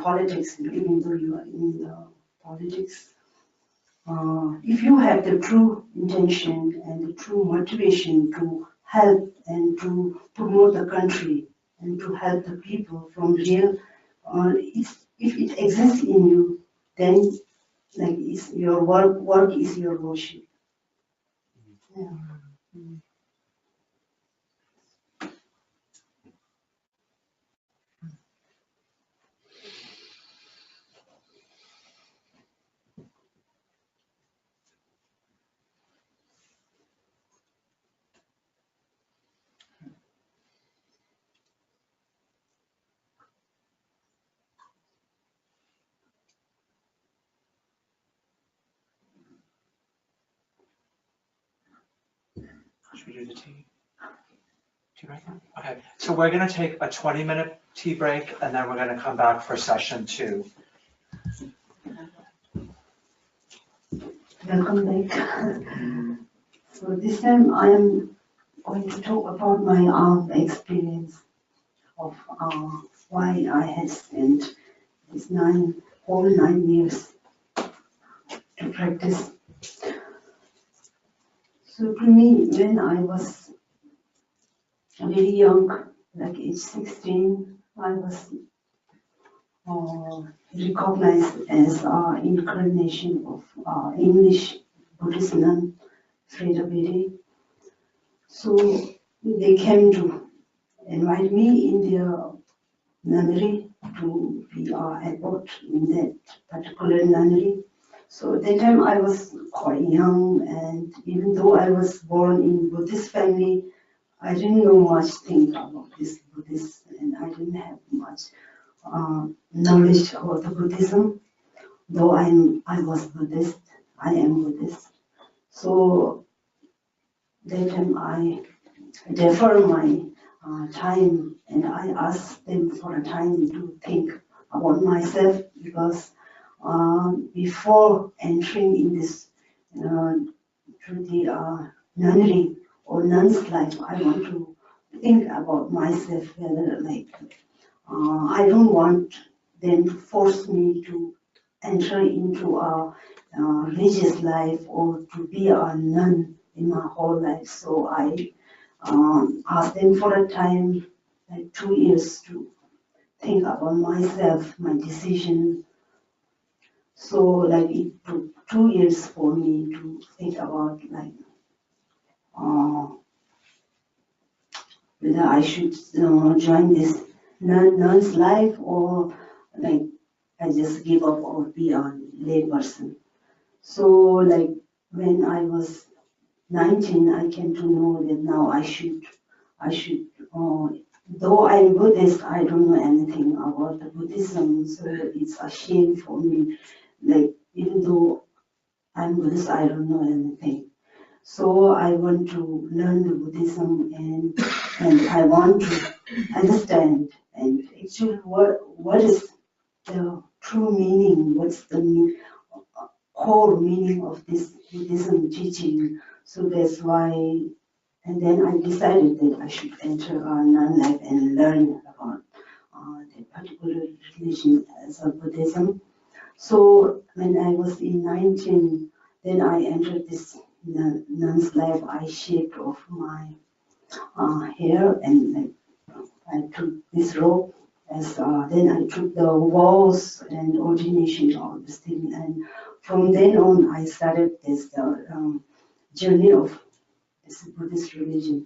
politics, even though you are in politics, if you have the true intention and the true motivation to help and to promote the country and to help the people from real, if it exists in you, then it's your work is your worship. Yeah. Should we do the tea? Tea break? Okay, so we're gonna take a 20-minute tea break and then we're gonna come back for session 2. Welcome back. So this time I am going to talk about my experience of why I had spent these whole 9 years to practice. So to me, when I was very young, like age 16, I was recognized as incarnation of English Buddhist nun, Freda Bede. So they came to invite me in their nunnery to be abbot in that particular nunnery. So at that time I was quite young, and even though I was born in Buddhist family, I didn't know much thing about this Buddhist, and I didn't have much knowledge about the Buddhism. Though I was Buddhist, I am Buddhist. So that time I defer my time, and I ask them for a time to think about myself, because before entering in this to the nunnery or nun's life, I want to think about myself, whether I don't want them to force me to enter into a religious life or to be a nun in my whole life. So I asked them for a time, like 2 years, to think about myself, my decision. So like it took 2 years for me to think about whether I should join this nun's life, or like I just give up or be a lay person. So like when I was 19, I came to know that now I should, though I'm Buddhist, I don't know anything about the Buddhism, so it's a shame for me. Like even though I'm Buddhist, I don't know anything. So I want to learn the Buddhism, and I want to understand, and actually what is the true meaning, what's the core meaning of this Buddhism teaching. So that's why, and then I decided that I should enter a nun life and learn about that particular religion as a Buddhism. So when I was in 19, then I entered this nun's life. I shaved off my hair, and I took this robe as then I took the vows and ordination, all this thing, and from then on I started this journey of this Buddhist religion.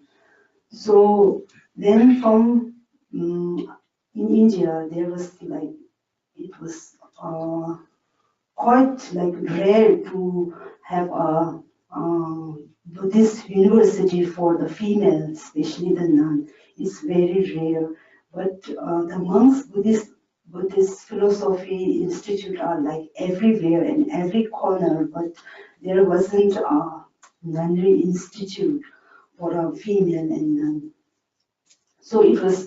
So then from in India there was it was quite rare to have a Buddhist university for the female, especially the nun. It's very rare. But the monks Buddhist philosophy institute are like everywhere in every corner, but there wasn't a nunnery institute for a female and nun. So it was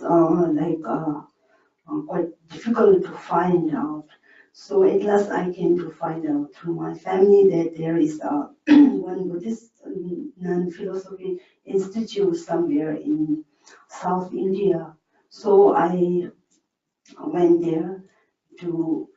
quite difficult to find out. So at last I came to find out through my family that there is a one Buddhist non-philosophy institute somewhere in South India. So I went there to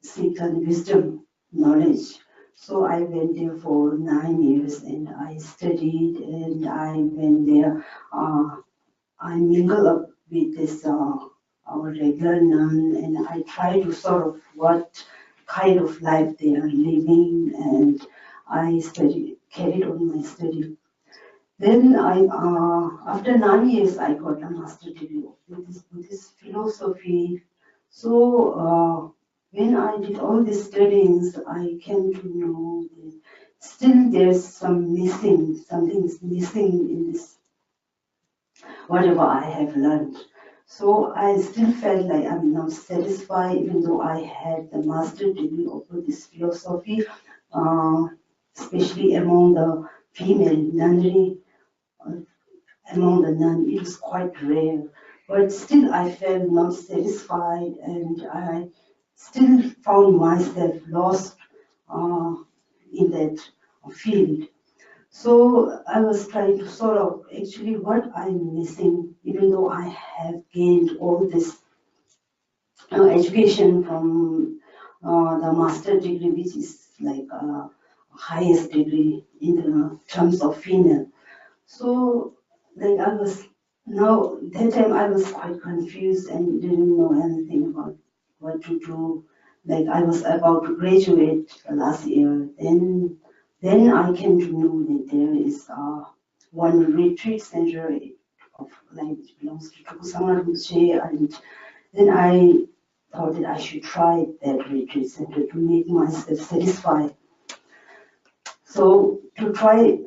seek wisdom, knowledge. So I went there for 9 years, and I studied, and I went there. I mingled up with this our regular nun, and I try to sort of what kind of life they are living, and I carried on my study. Then after 9 years, I got a master degree of Buddhist philosophy. So when I did all these studies, I came to know that still there's something's missing in this, whatever I have learned. So I still felt like I'm not satisfied, even though I had the master degree of Buddhist philosophy, especially among the female nunnery, among the nun, it was quite rare. But still I felt not satisfied, and I still found myself lost in that field. So I was trying to sort of actually what I'm missing, even though I have gained all this education from the master degree, which is like highest degree in the terms of female. So like I was now that time I was quite confused and didn't know anything about what to do. Like I was about to graduate last year, then I came to know that there is one retreat center of which belongs to Tokusama Rinpoche, and then I thought that I should try that retreat center to make myself satisfied. So to try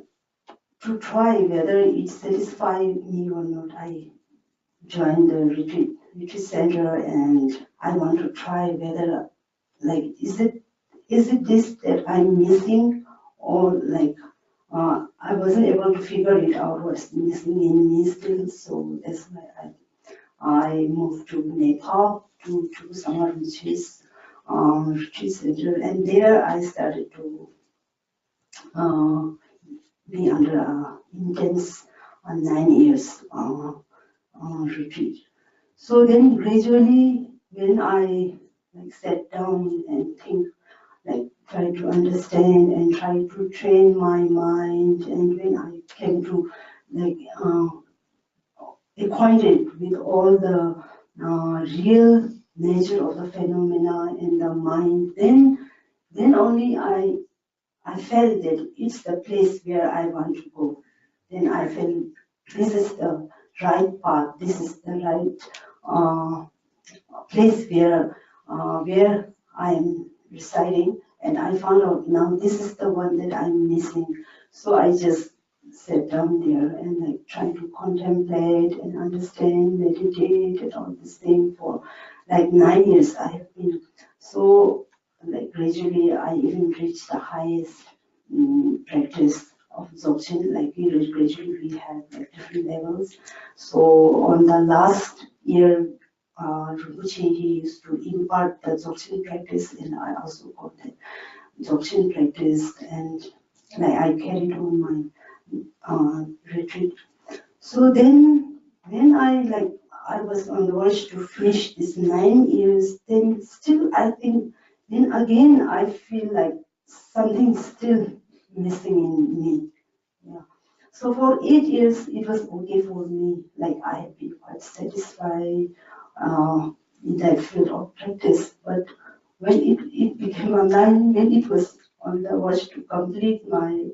whether it satisfies me or not, I joined the retreat center, and I want to try whether, like, is it this that I'm missing, or like I wasn't able to figure it out what's missing in me still. So that's why I moved to Nepal to summer retreat center, and there I started to be under intense 9 years retreat. So then gradually, when I like sat down and think, like try to understand and try to train my mind, and when I came to like acquainted with all the real nature of the phenomena in the mind, then only I felt that it's the place where I want to go. Then I felt this is the right path, this is the right place where I am residing, and I found out now this is the one that I'm missing. So I just sat down there and like try to contemplate and understand, meditate, and all this thing for like 9 years I have been. So like gradually I even reached the highest practice of Dzogchen. Like gradually we had like different levels. So on the last year, Rinpoche, he used to impart the Dzogchen practice, and I also got that Dzogchen practice, and like I carried on my retreat. So then when I was on the verge to finish this 9 years, then still I think, then again I feel like something's still missing in me. Yeah. So for 8 years it was okay for me. Like I had been quite satisfied in that field of practice. But when it became a 9, when it was on the verge to complete my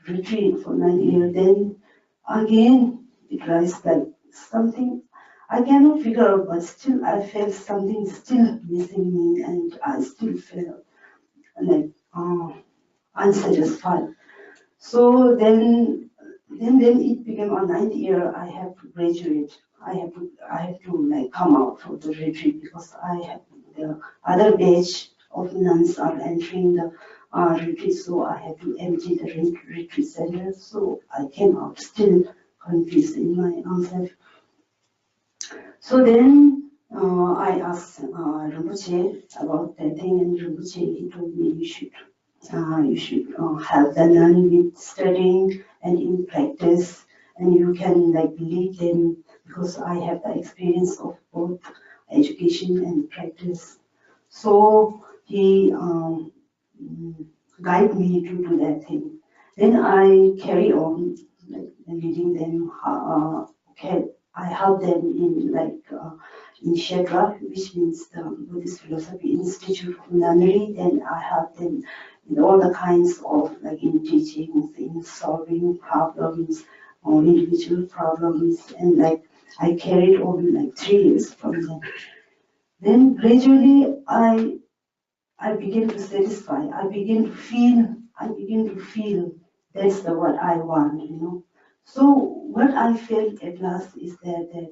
retreat for 9 years, then again it was like something I cannot figure out, but still I felt something still missing me, and I still felt like unsatisfied. So then when it became a 9th year, I have to graduate. I have to like come out of the retreat, because I have the other batch of nuns are entering the retreat, so I have to empty the retreat center. So I came out still confused in my own self. So then I asked Rinpoche about that thing, and Rinpoche, he told me you should help the nun with studying and in practice, and you can like lead them, because I have the experience of both education and practice. So he guided me to do that thing. Then I carry on like leading them. I help them in in Shedra, which means the Buddhist Philosophy Institute of Nunnery. Then I help them in all the kinds of like in teachings, in solving problems or individual problems, and like I carried on like 3 years from them. Then gradually I began to satisfy. I begin to feel that's the what I want, you know. So what I felt at last is that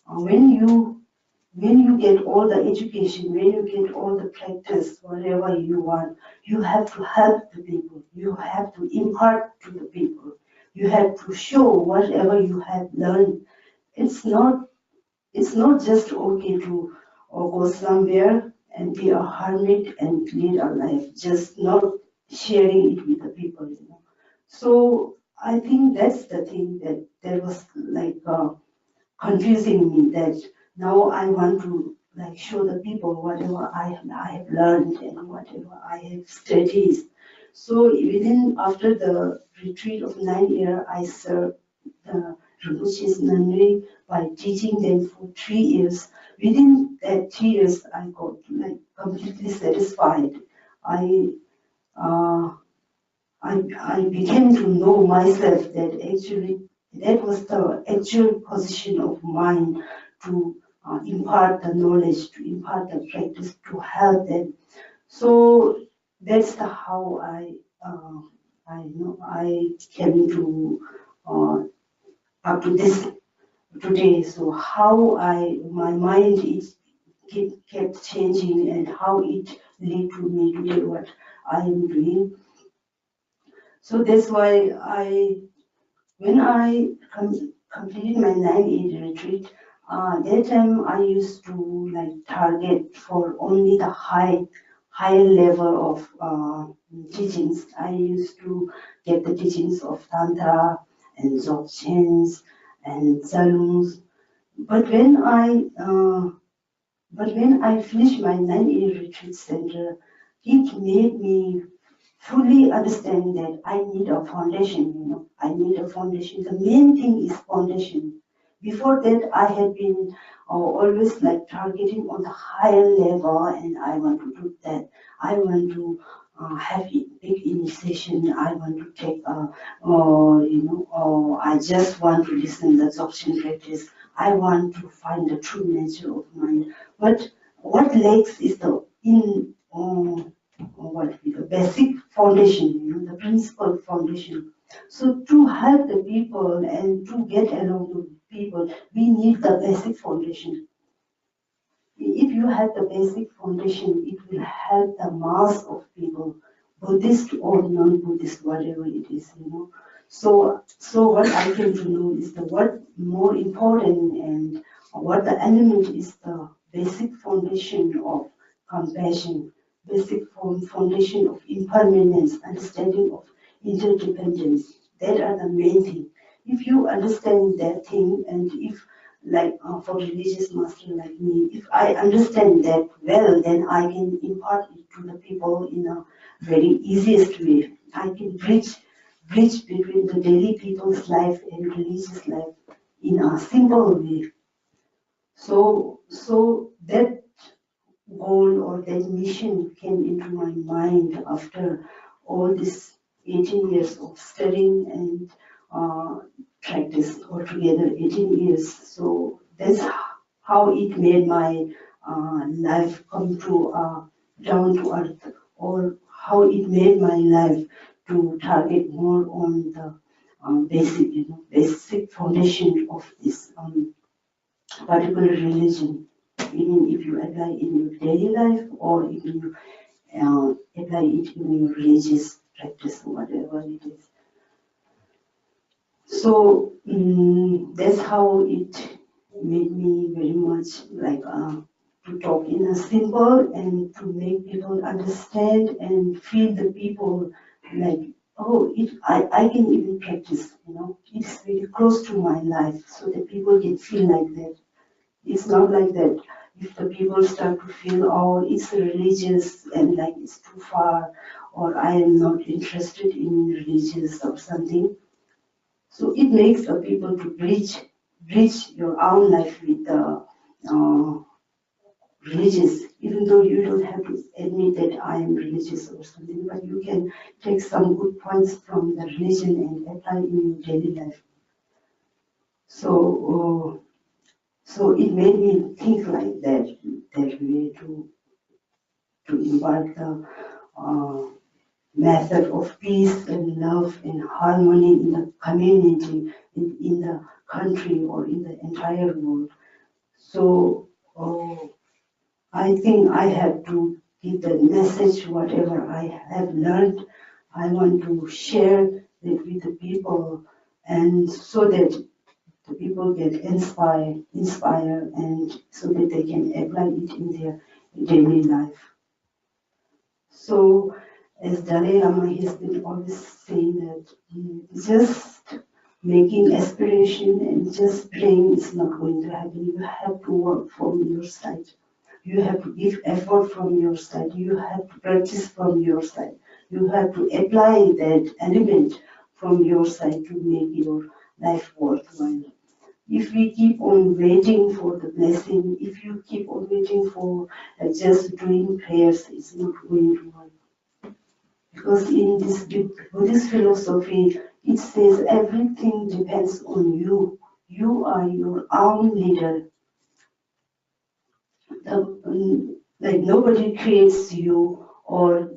when you get all the education, when you get all the practice, whatever you want, you have to help the people. You have to impart to the people. You have to show whatever you have learned. It's not just okay to go somewhere and be a hermit and lead a life, just not sharing it with the people, you know. So I think that's the thing that was like confusing me, that now I want to like show the people whatever I have learned and whatever I have studied. So after the retreat of 9 years, I served the Rinpoche's nunnery by teaching them for 3 years. Within that 3 years, I got like completely satisfied. Uh, I began to know myself that actually that was the actual position of mind, to impart the knowledge, to impart the practice, to help them. So that's how I I know I came to up to this today. So how my mind is kept changing and how it led to me today what I am doing. So that's why when I completed my 9-8 retreat, that time I used to target for only the higher level of teachings. I used to get the teachings of Tantra and Dzogchens and Salons. But when I finished my 9-8 retreat center, it made me fully understand that I need a foundation, I need a foundation. The main thing is foundation. Before that, I had been always targeting on the higher level, and I want to do that. I want to have big initiation. I want to take, I just want to listen to the Dzogchen practice. I want to find the true nature of mind. But what lacks is the basic foundation, the principal foundation. So to help the people and to get along with people, we need the basic foundation. If you have the basic foundation, it will help the mass of people, Buddhist or non-Buddhist, whatever it is. So what I came to know is what more important and what the element is the basic foundation of compassion, basic foundation of impermanence, understanding of interdependence. That are the main thing. If you understand that thing, and if for religious master like me, if I understand that well, then I can impart it to the people in a very easiest way. I can bridge between the daily people's life and religious life in a simple way. So that goal or that mission came into my mind after all this 18 years of studying and practice altogether 18 years. So that's how it made my life come to down to earth, or how it made my life to target more on the basic foundation of this particular religion. Even if you apply in your daily life, or if you apply it in your religious practice, whatever it is. So that's how it made me very much to talk in a simple and to make people understand and feel the people oh, I can even practice, it's very close to my life, so that people can feel like that. It's not like that. If the people start to feel, oh, it's religious and it's too far, or I am not interested in religious or something. So it makes the people to bridge your own life with the religious, even though you don't have to admit that I am religious or something, but you can take some good points from the religion and apply in your daily life. So it made me think like that way to impart the method of peace and love and harmony in the community, in the country, or in the entire world. So I think I have to give the message, whatever I have learned, I want to share it with the people, and so that the people get inspired, and so that they can apply it in their daily life. So, as Dalai Lama has been always saying that just making aspiration and just praying is not going to happen. You have to work from your side. You have to give effort from your side. You have to practice from your side. You have to apply that element from your side to make your life worthwhile. If we keep on waiting for the blessing, if you keep on waiting for just doing prayers, it's not going to work. Because in this Buddhist philosophy, it says everything depends on you. You are your own leader. Nobody creates you, or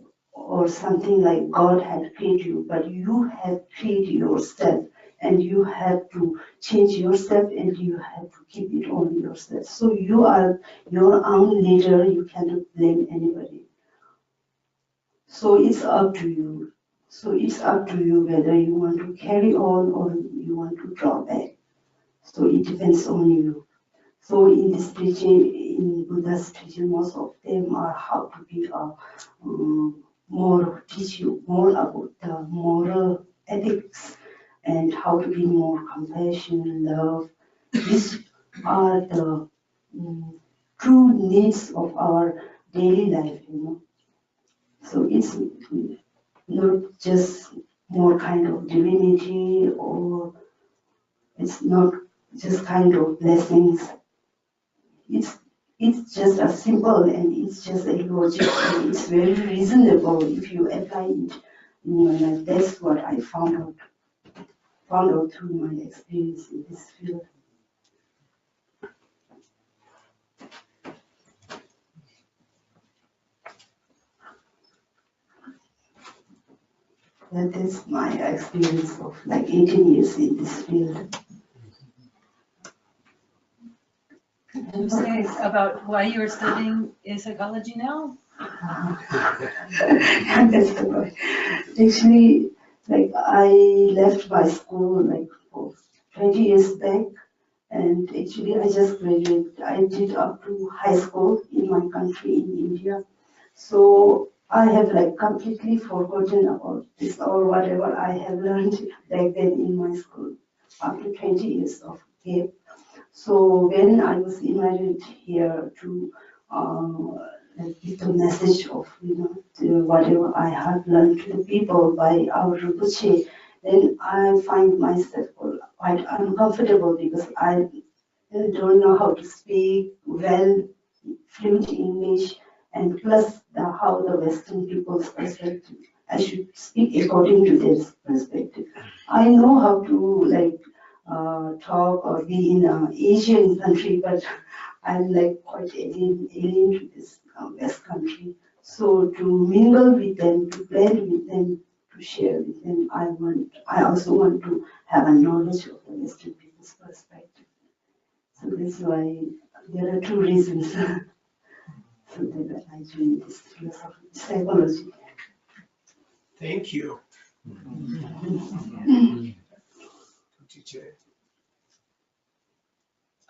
or something like God had created you, but you have created yourself, and you have to change yourself, and you have to keep it on yourself. So you are your own leader, you cannot blame anybody. So it's up to you. So it's up to you whether you want to carry on or you want to draw back. So it depends on you. So in this teaching, in Buddha's teaching, most of them are how to be teach you more about the moral ethics and how to be more compassion, love. These are the true needs of our daily life, So it's not just more kind of divinity, or it's not just kind of blessings. It's just a simple, and it's just a logic, and it's very reasonable if you apply it in your life. That's what I found out through my experience in this field. That is my experience of like 18 years in this field. Can you say about why you are studying psychology now? That's the point. Actually, like I left my school like 20 years back, and actually I just graduated. I did up to high school in my country in India. So I have like completely forgotten about this or whatever I have learned back then in my school after 20 years of gap. So when I was invited here to give the message of whatever I had learned to the people by our Rinpoche, then I find myself quite uncomfortable because I don't know how to speak well, fluent English, and plus how the Western people's perspective. I should speak according to their perspective. I know how to talk or be in an Asian country, but I'm like quite alien to this West country. So to mingle with them, to blend with them, to share with them, I also want to have a knowledge of the Western people's perspective. So that's why there are two reasons. So that I joined this philosophy, psychology. Thank you.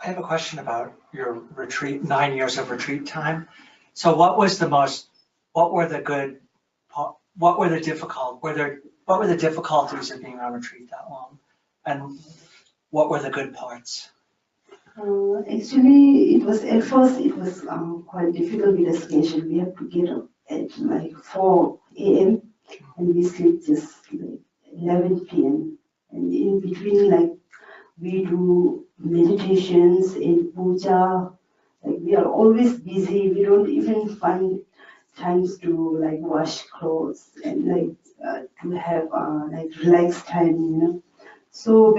I have a question about your retreat, 9 years of retreat time. So what were the difficulties of being on retreat that long? And what were the good parts? Actually, at first it was quite difficult with the schedule. We have to get up at like 4 a.m. and we sleep just like 11 p.m. And in between, like we do meditations and puja. Like we are always busy. We don't even find times to like wash clothes and to have like relaxed time, So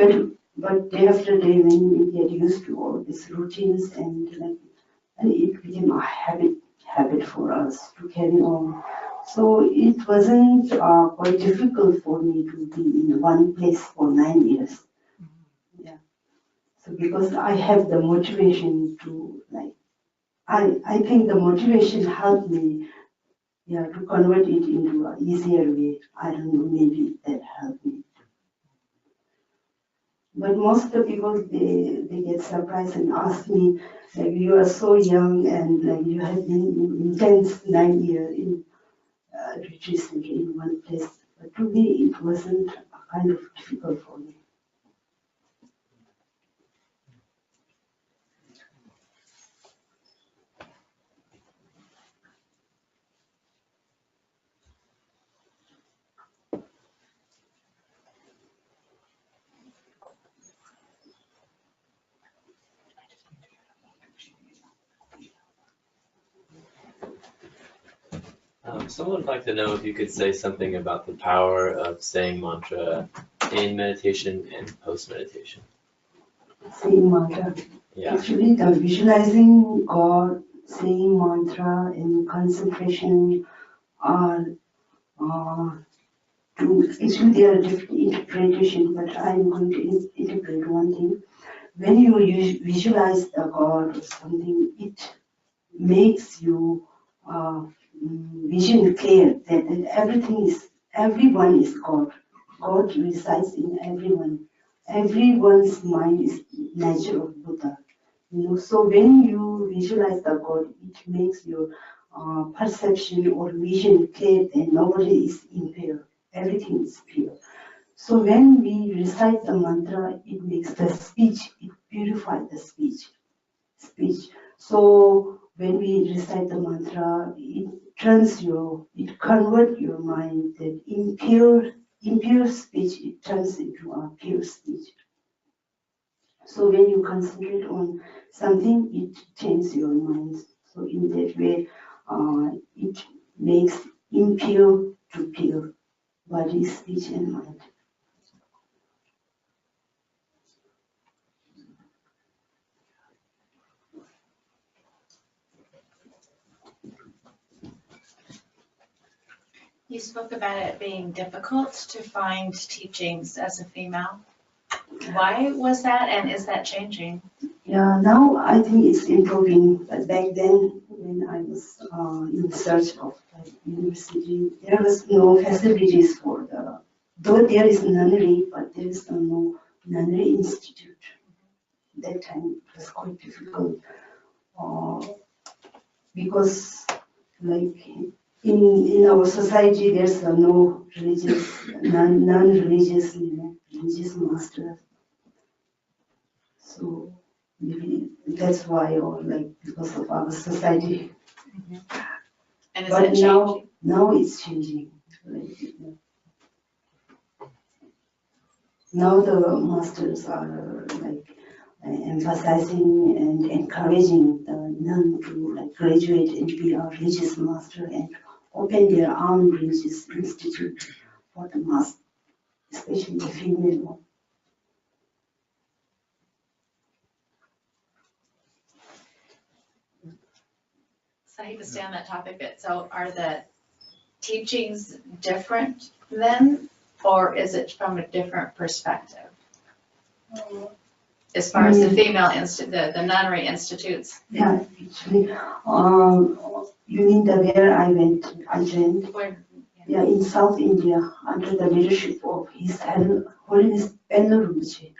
but day after day, when we get used to all these routines and it became a habit for us to carry on. So it wasn't quite difficult for me to be in one place for 9 years. Yeah. So because I have the motivation to I think the motivation helped me, to convert it into an easier way. I don't know, maybe that helped me. But most of the people, they get surprised and ask me, like, you are so young and like you have been in intense 9 years in retreat center in one place. But to me, it wasn't kind of difficult for me. Someone would like to know if you could say something about the power of saying mantra in meditation and post-meditation. Saying mantra. Yeah. Actually, the visualizing God, saying mantra, and concentration are actually there are different interpretations, but I'm going to interpret one thing. When you visualize the God or something, it makes you vision clear that everyone is God. God resides in everyone. Everyone's mind is nature of Buddha. So when you visualize the God, it makes your perception or vision clear that nobody is impaired. Everything is pure. So when we recite the mantra, it makes the speech, it purifies the speech. So when we recite the mantra, it converts your mind that impure speech, it turns into a pure speech. So when you concentrate on something, it changes your mind. So in that way, it makes impure to pure, body, speech, and mind. You spoke about it being difficult to find teachings as a female. Why was that, and is that changing? Yeah, now I think it's improving. But back then, when I was in search of university, there was no facilities for though there is nunnery, but there is no nunnery institute. That time it was quite difficult because, like, in our society, there's no religious, non-religious, religious master. So maybe that's why, or like because of our society. And is But it changing? now it's changing. Like, now the masters are like emphasizing and encouraging the nun to like graduate and be a religious master and open their own religious institute for the master, especially the female one. So I hate to stay on that topic, but so are the teachings different then, or is it from a different perspective? As far as the female the nunnery institutes? Yeah, actually, you mean where I joined? Yeah, in South India, under the leadership of His Holiness Penno Rinpoche.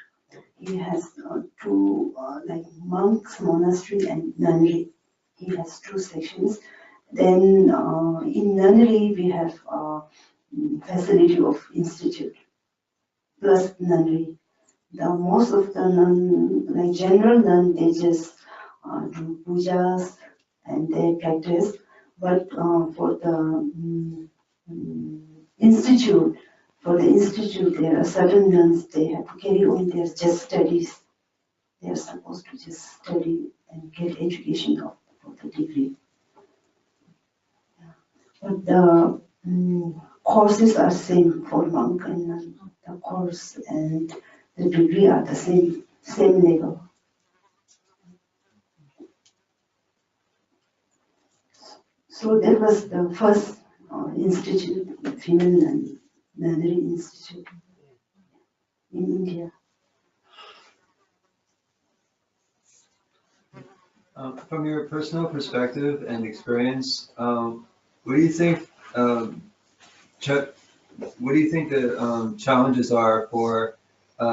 He has two like monks monastery and nunnery. He has two sections. Then in nunnery we have facility of institute plus nunnery. Most of the nun, like general nun, they just do pujas and they practice. But for the institute, there are certain nuns, they have to carry on their just studies. They are supposed to just study and get education for the degree. But the courses are same for monk and nun. The course and the degree are the same level. So that was the first institute, female nunnery institute in India. From your personal perspective and experience, what do you think? What do you think the challenges are for,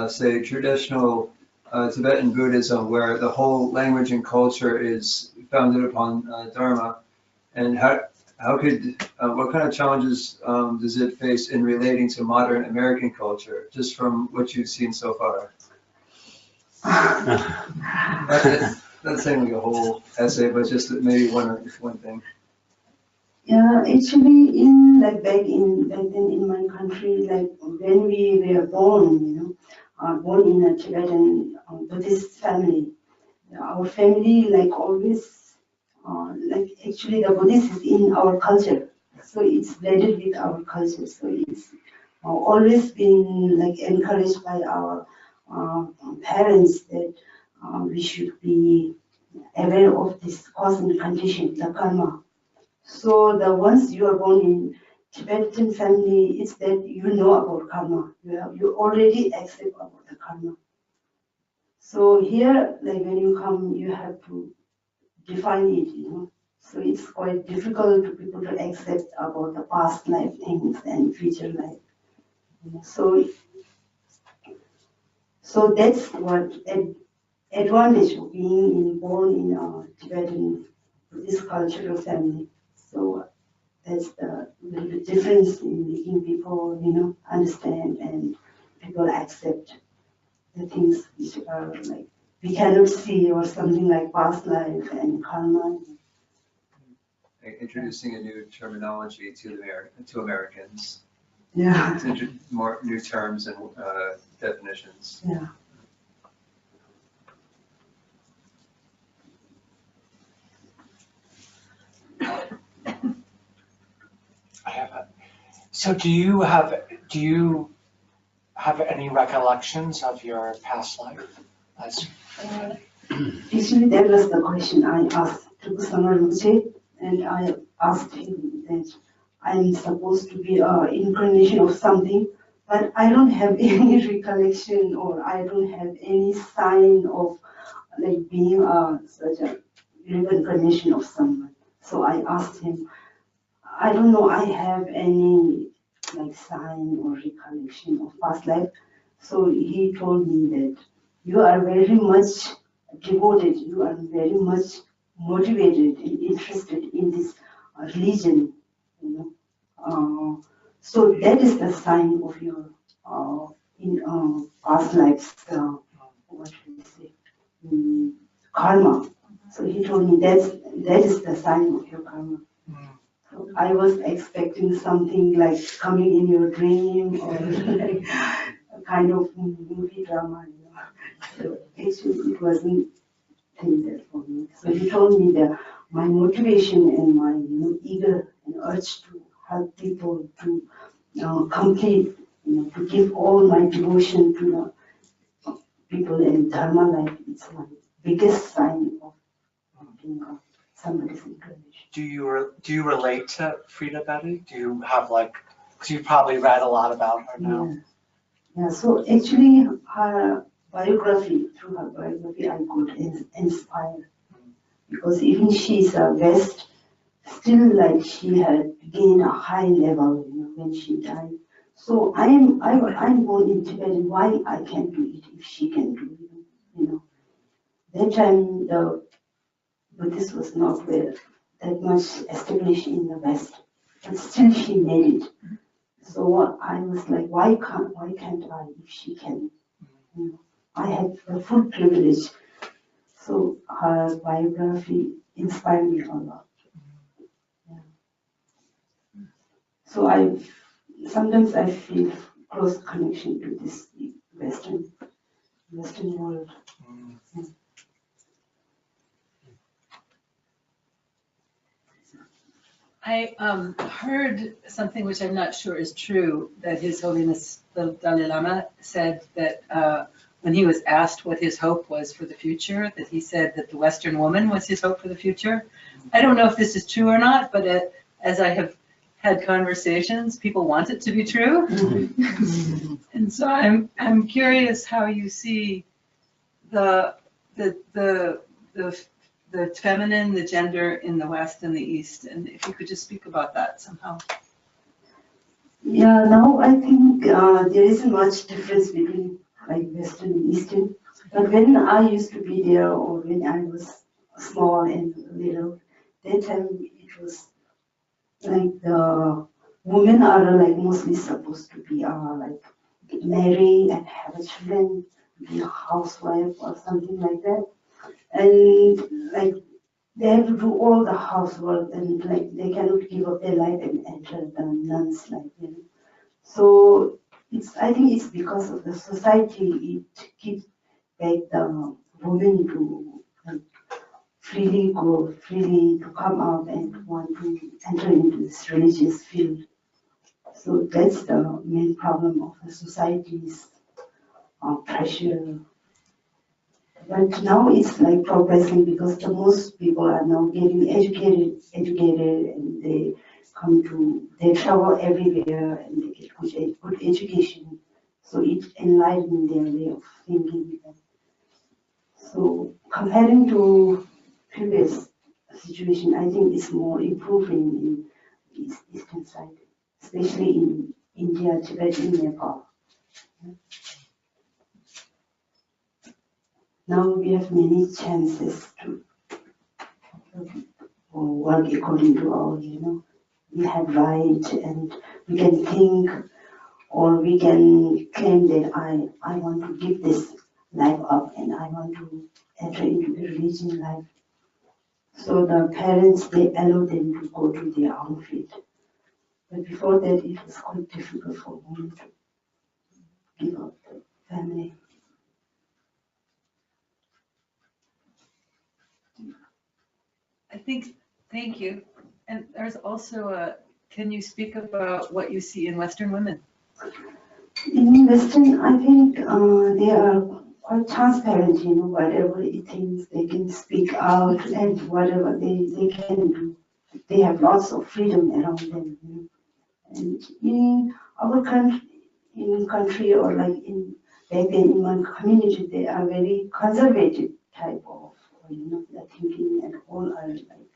say, traditional Tibetan Buddhism, where the whole language and culture is founded upon Dharma, and what kind of challenges does it face in relating to modern American culture, just from what you've seen so far? Not saying like a whole essay, but just maybe one thing. Yeah, actually, back then in my country, like when we were born, born in a Tibetan Buddhist family. Our family, like always, like actually the Buddhist is in our culture, so it's blended with our culture. So it's always been like encouraged by our parents that we should be aware of this cause and condition, the karma. So once you are born Tibetan family is that you know about karma. You already accept about the karma. So here, like when you come, you have to define it, you know. So it's quite difficult to people to accept about the past life things and future life. You know. So that's what advantage of being born in a Tibetan Buddhist cultural family. So that's the little bit difference in making people, you know, understand and people accept the things which are like we cannot see or something like past life and karma. Introducing a new terminology to Americans, Yeah. more new terms and definitions. Yeah. I have it. So do you have any recollections of your past life? Actually, that was the question I asked to Rinpoche, and I asked him that I'm supposed to be an incarnation of something, but I don't have any recollection or I don't have any sign of like being such a reincarnation of someone. So I asked him, I don't know, I have any like sign or recollection of past life. So he told me that you are very much devoted, you are very much motivated and interested in this religion, you know. So that is the sign of your in past lives, what should we say, karma. So he told me that is the sign of your karma. So I was expecting something like coming in your dream or like a kind of movie drama, you know. So actually it wasn't like that for me. So he told me that my motivation and my eager and urge to help people to complete, to give all my devotion to the people in Dharma life, it's my biggest sign of being somebody's incarnation. Do you relate to Frida Betty? Do you have because you probably read a lot about her now. Yeah, so actually her biography, through her biography I got inspired. Because even she's a West, still like she had gained a high level, when she died. So I'm born in Tibet, and why I can't do it if she can do it, That time the Buddhist was not that much established in the West, but still she made it. So I was like, why can't I if she can? I had the full privilege. So her biography inspired me a lot. Yeah. So sometimes I feel close connection to this Western world. Yeah. I heard something which I'm not sure is true, that His Holiness the Dalai Lama said that when he was asked what his hope was for the future, that he said that the Western woman was his hope for the future. I don't know if this is true or not, but as I have had conversations, people want it to be true. And so I'm curious how you see the feminine, the gender in the West and the East, and if you could just speak about that somehow. Yeah, now I think there isn't much difference between like Western and Eastern. But when I used to be there, or when I was small and little, that time it was like the women are like mostly supposed to be like marry and have a children, be a housewife or something like that. And like they have to do all the housework, and like they cannot give up their life and enter the nuns life. So I think it's because of the society, it keeps back the women to freely to come out and want to enter into this religious field. So that's the main problem of the society's pressure. But now it's like progressing because the most people are now getting educated, and they they travel everywhere and they get good education. So it enlightened their way of thinking. So comparing to previous situation, I think it's more improving in eastern side, especially in India, Tibet, and Nepal. Now we have many chances to work according to our, we have right and we can think or we can claim that I want to give this life up and I want to enter into the religion life. So the parents, they allow them to go to their own feet. But before that, it was quite difficult for women to give up the family. I think, thank you. And there's also can you speak about what you see in Western women? In Western, I think they are quite transparent, whatever it is, they can speak out and whatever they can do. They have lots of freedom around them. And in our country or like back then in one community, they are very conservative type of, their thinking and all are like.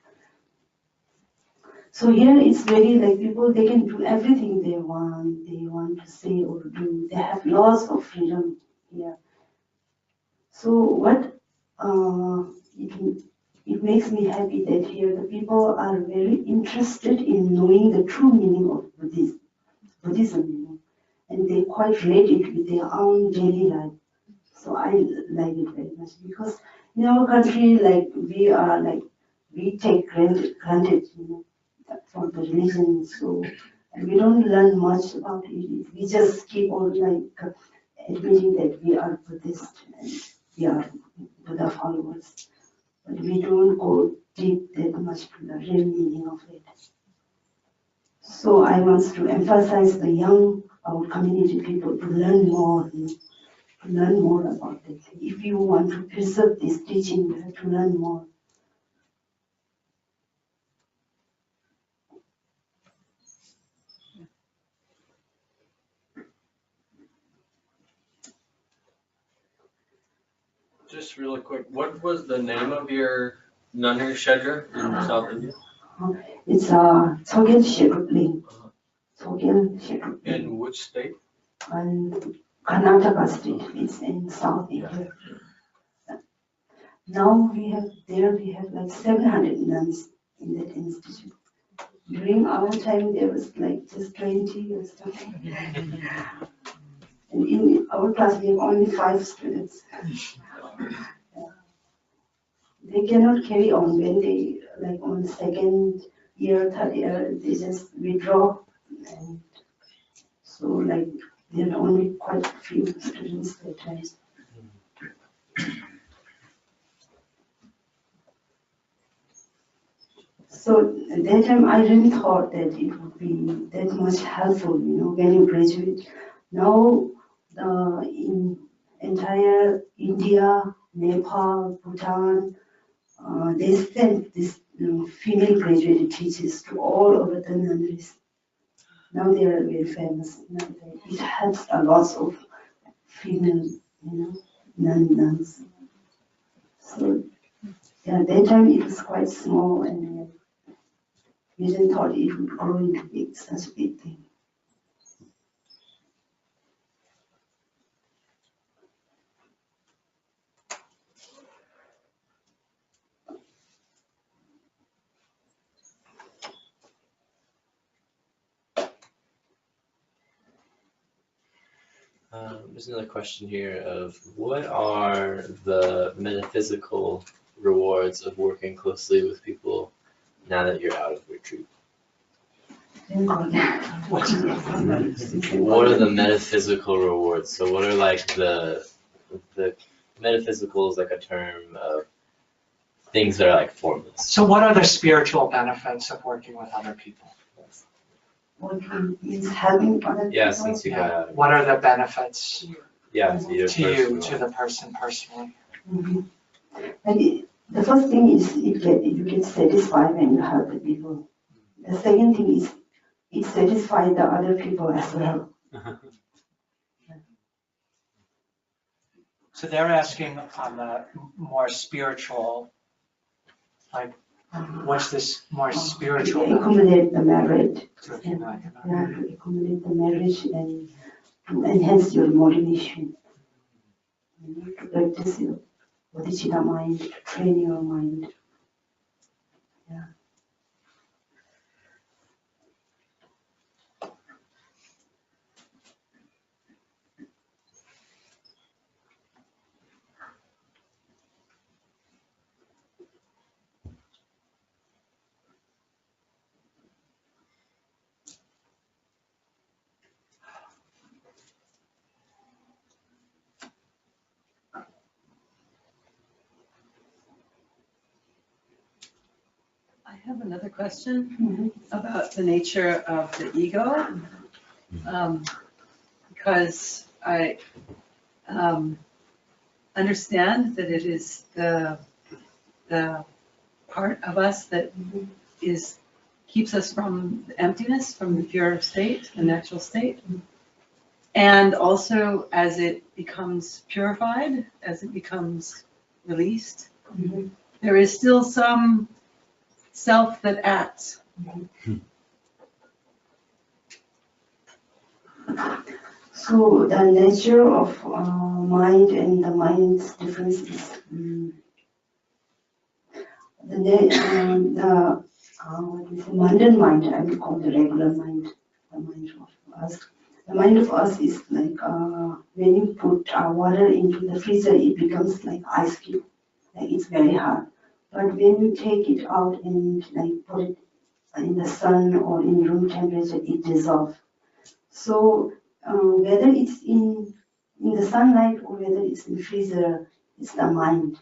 So here it's very like people, they can do everything they want to say or do. They have lots of freedom here. So what it makes me happy that here the people are very interested in knowing the true meaning of Buddhism, and they quite relate it with their own daily life. So I like it very much because in our country, like we take granted, from the religion, so and we don't learn much about it. We just keep on like admitting that we are Buddhist and we are Buddha followers, but we don't go deep that much to the real meaning of it. So I want to emphasize the young, our community people to learn more, to learn more about it. If you want to preserve this teaching, you have to learn more. Just really quick, what was the name of your nunnery shedra in South India? It's a Chogyal Shedling. Chogyal Shedling. In which state? And Karnataka state, it's in South India. Now we have like 700 nuns in that institute. During our time, there was like just 20 or something. And in our class, we have only 5 students. They cannot carry on when they, like on second year, third year, they just withdraw. And so like there are only quite a few students at times. So at that time, I really thought that it would be that much helpful, when you graduate. Now, in entire India, Nepal, Bhutan, they sent this female graduate teachers to all over the nunneries. Now they are very famous. It helps a lot of female, nuns. So yeah, that time it was quite small and we didn't thought it would grow into such a big thing. There's another question here of what are the metaphysical rewards of working closely with people now that you're out of retreat? What are the metaphysical rewards? So what are like the metaphysical is like a term of things that are like formless. So what are the spiritual benefits of working with other people? Working is helping other people. Yeah, since you got out of What are the benefits yeah, to you to the person personally? Mm-hmm. And the first thing is you get satisfied when you help the people. the second thing is it satisfies the other people as well. So they're asking on the more spiritual, like, what's this more spiritual? To accommodate the marriage. To accumulate the Yeah, marriage. to accommodate the marriage and to enhance your motivation. To practice your bodhicitta mind, to train your mind. Yeah. I have another question about the nature of the ego. Because I understand that it is the part of us that keeps us from emptiness, from the pure state, the natural state. And also as it becomes purified, as it becomes released, there is still some self that acts. So the nature of mind and the mind's difference is the mundane mind, I would call the regular mind, the mind of us. The mind of us is like when you put water into the freezer, it becomes like ice cube, like it's very hard. But when you take it out and like put it in the sun or in room temperature, it dissolves. So whether it's in the sunlight or whether it's in freezer, it's the mind.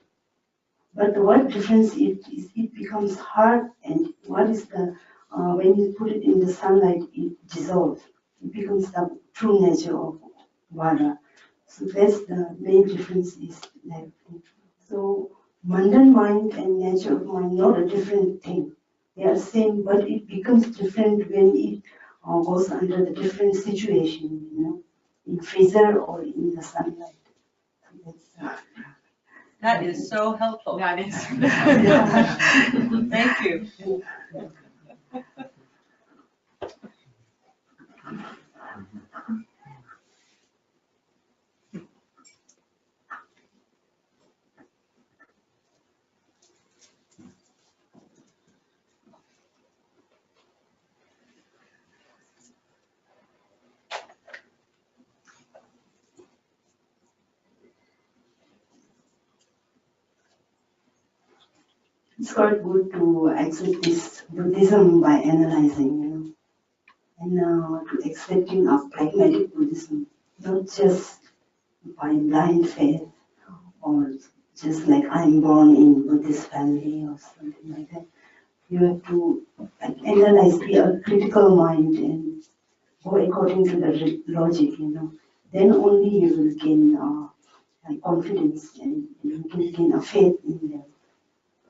But what difference is it becomes hard, and what is the when you put it in the sunlight, it dissolves. It becomes the true nature of water. So that's the main difference is there. So mundane mind and nature of mind not a different thing. They are same, but it becomes different when it goes under the different situation, in freezer or in the sunlight. So that's, That is so helpful. That is. Thank you. It's quite good to accept this Buddhism by analyzing, and to accepting of pragmatic Buddhism, not just by blind faith or just like I'm born in Buddhist family or something like that. You have to analyze, be a critical mind and go according to the logic, Then only you will gain confidence and you can gain a faith in them.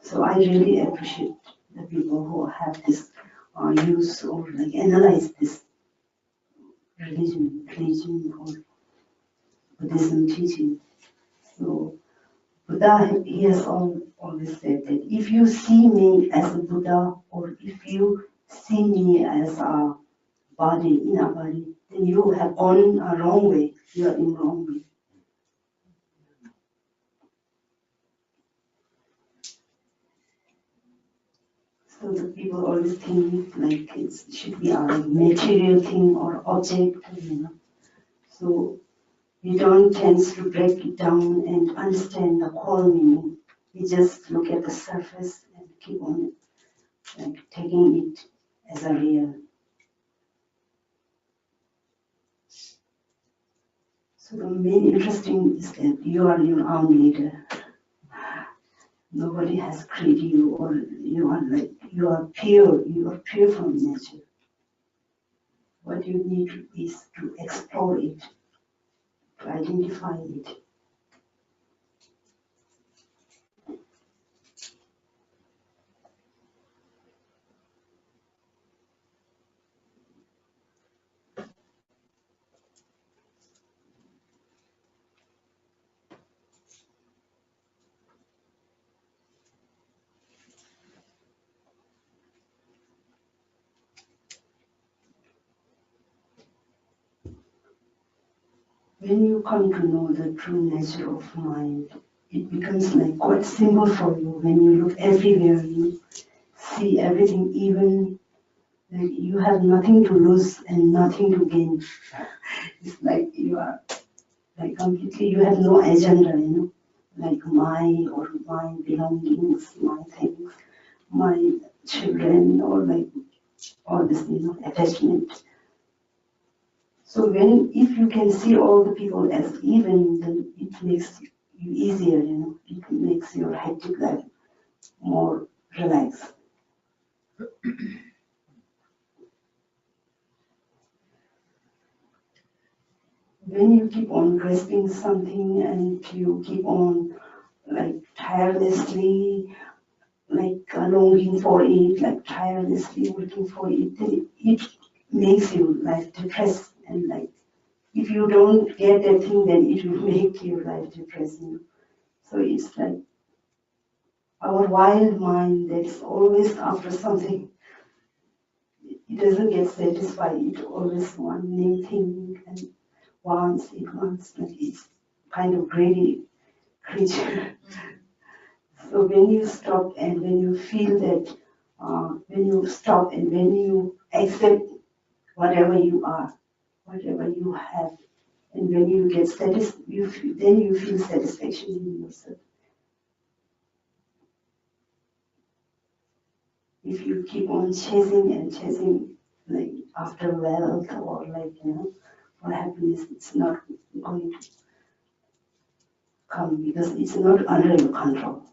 So I really appreciate the people who have this use or analyze this religion or Buddhism teaching. So Buddha, he has always said that if you see me as a Buddha or if you see me as a body, in a body, then you have gone a wrong way. You are in wrong way. So the people always think like it should be a material thing or object, So we don't tend to break it down and understand the core meaning. We just look at the surface and keep on taking it as a real. So the main interesting is that you are your own leader. Nobody has created you, or you are pure from nature. What you need is to explore it, to identify it. when you come to know the true nature of mind, it becomes like quite simple for you. When you look everywhere, you see everything even, like you have nothing to lose and nothing to gain. It's like you are like completely, you have no agenda, like my or my belongings, my things, my children, or like all this, attachment. So if you can see all the people as even, then it makes you easier, it makes your hectic life more relaxed. When you keep on grasping something and you keep on like tirelessly, like longing for it, like tirelessly working for it, then it makes you like depressed, and like if you don't get that thing, then it will make your life depressing. So it's like our wild mind that is always after something. It doesn't get satisfied. It always wants new thing and wants like it's kind of greedy creature. So when you stop and when you feel that, when you stop and when you accept whatever you are, whatever you have, and when you get then you feel satisfaction in yourself. If you keep on chasing and chasing, like after wealth or like, for happiness, it's not going to come because it's not under your control.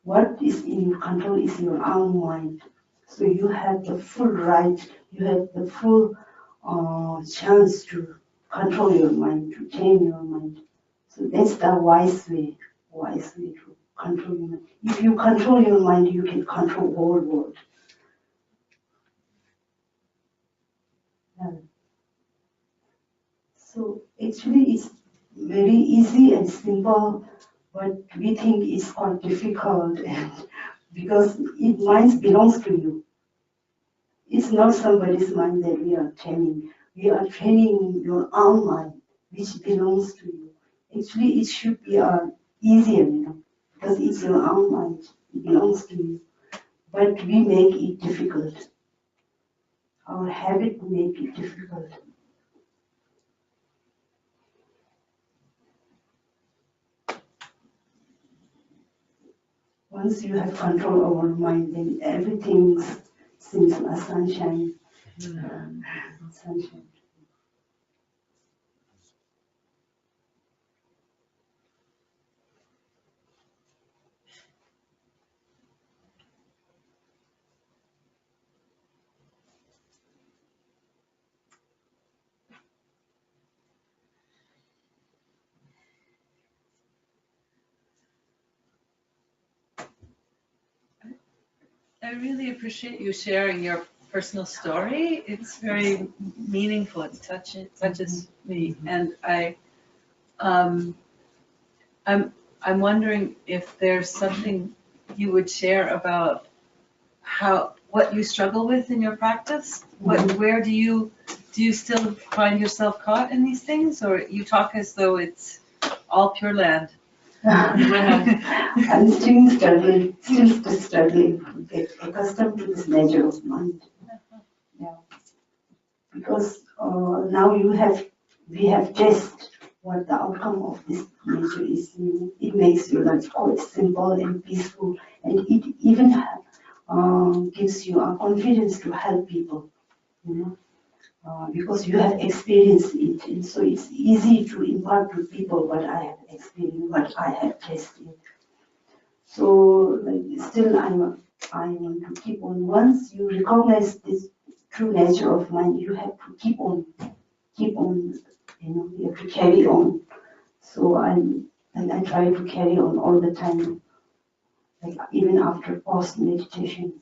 What is in your control is your own mind. So you have the full right, you have the full chance to control your mind, to tame your mind. So that's the wise way to control your mind. If you control your mind, you can control the whole world. So actually it's very easy and simple, but we think it's quite difficult and because mind belongs to you. It's not somebody's mind that we are training. We are training your own mind, which belongs to you. Actually, it should be easier, because it's your own mind. It belongs to you. But we make it difficult. Our habit make it difficult. Once you have control over mind, then everything seems like sunshine. Sunshine. I really appreciate you sharing your personal story. It's very meaningful. It touches me, and I'm wondering if there's something you would share about what you struggle with in your practice. Where do you still find yourself caught in these things, or you talk as though it's all pure land? I'm still struggling to get accustomed to this nature of mind. Yeah. Because now we have tested what the outcome of this nature is. It makes your life quite simple and peaceful, and it even gives you a confidence to help people, because you have experienced it, and so it's easy to impart to people what I have experienced, what I have tested. So, like, still, I want to keep on. Once you recognize this true nature of mind, you have to keep on. You have to carry on. So I try to carry on all the time, like even after post meditation.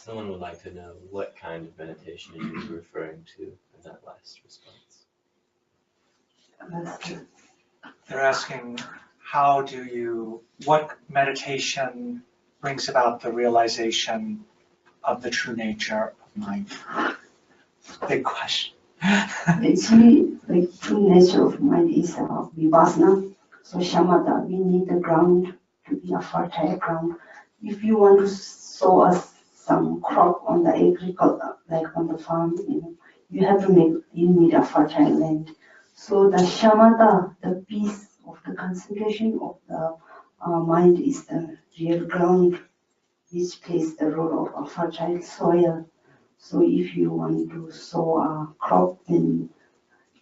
Someone would like to know what kind of meditation are you referring to in that last response? They're asking, what meditation brings about the realization of the true nature of mind? Big question. Actually, the true nature of mind is vipassana. So shamatha, we need the ground to be a fertile ground. If you want to sow us some crop on the agriculture, like on the farm, you need a fertile land. So the shamatha, the peace of the concentration of the mind is the real ground which plays the role of a fertile soil. So if you want to sow a crop, then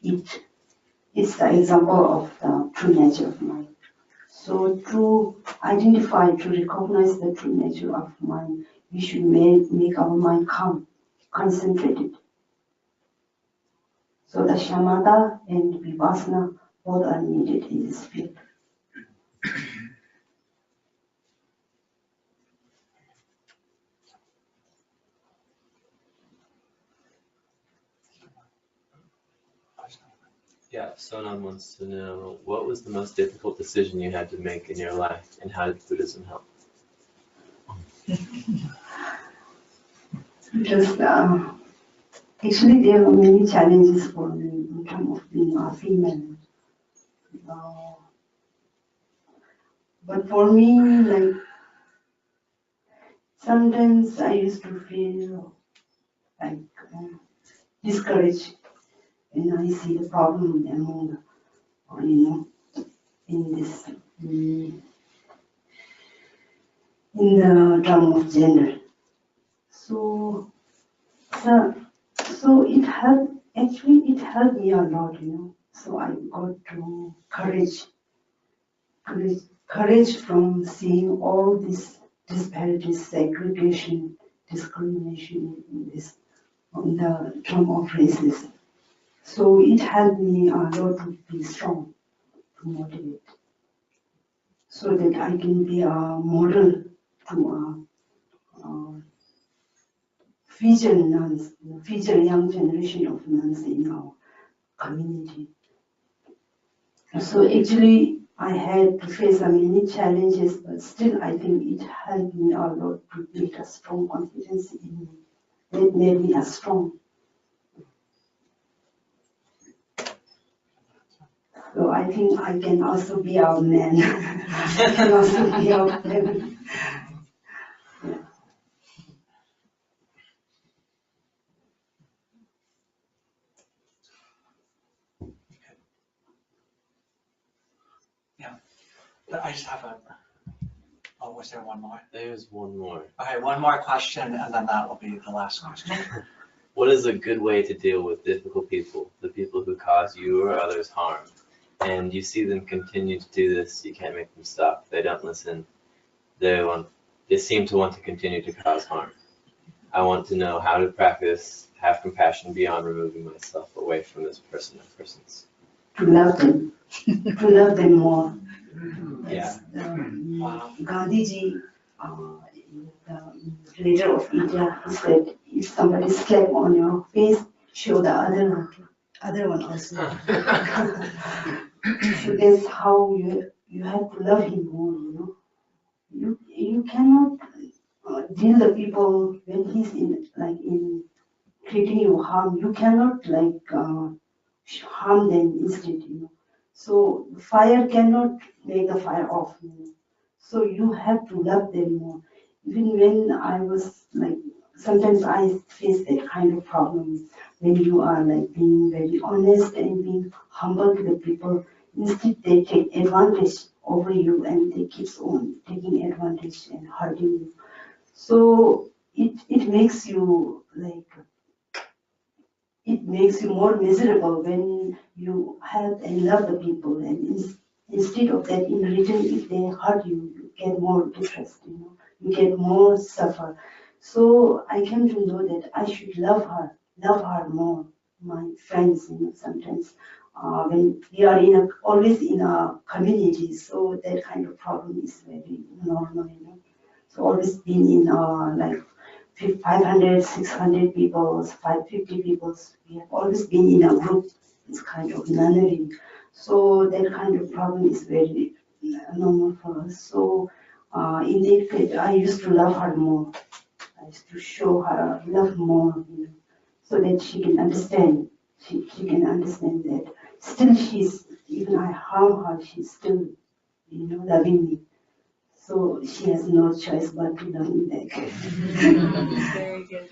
it's the example of the true nature of mind. So to identify, to recognize the true nature of mind, we should make our mind calm, concentrated. So the shamatha and vipassana both are needed in this field. Yeah, Sonam wants to know, what was the most difficult decision you had to make in your life, and how did Buddhism help? Just actually, there were many challenges for me in terms of being a female. But for me, like, sometimes I used to feel like discouraged when I see the problem among, in this, in the term of gender. So it helped, actually it helped me a lot, So I got to courage from seeing all this disparities, segregation, discrimination on the term of racism. So it helped me a lot to be strong, to motivate, so that I can be a model to future nuns, future young generation of nuns in our community. So actually, I had to face many challenges, but still I think it helped me a lot to build a strong confidence in me. That made me as strong. So I think I can also be our man. I can also be our family. I just have was there one more? There's one more. Okay, one more question, and then that will be the last question. What is a good way to deal with difficult people, the people who cause you or others harm? And you see them continue to do this, you can't make them stop. They don't listen. They seem to want to continue to cause harm. I want to know how to practice, have compassion beyond removing myself away from this person or persons. To love them, to love them more. Yeah. Gandhiji, the leader of India, he said, if somebody slap on your face, show the other one also. So that's how you have to love him more, You cannot deal the people when he's in creating you harm. You cannot harm them instead, So fire cannot make the fire off, So you have to love them more. Even when I was sometimes I face that kind of problem when you are being very honest and being humble to the people. Instead, they take advantage over you and they keep on taking advantage and hurting you. So it makes you more miserable when you help and love the people, and instead of that, in return, if they hurt you, you get more distressed, you get more suffer. So I came to know that I should love her more, my friends, sometimes when we are always in a community, so that kind of problem is very normal, So always been in 500, 600 people, 550 people. We have always been in a group. It's kind of nunnery. So that kind of problem is very normal for us. So in that fact, I used to love her more. I used to show her love more, so that she can understand. She can understand that still even I harm her, she's still, loving me. So she has no choice but to love me back. Very good.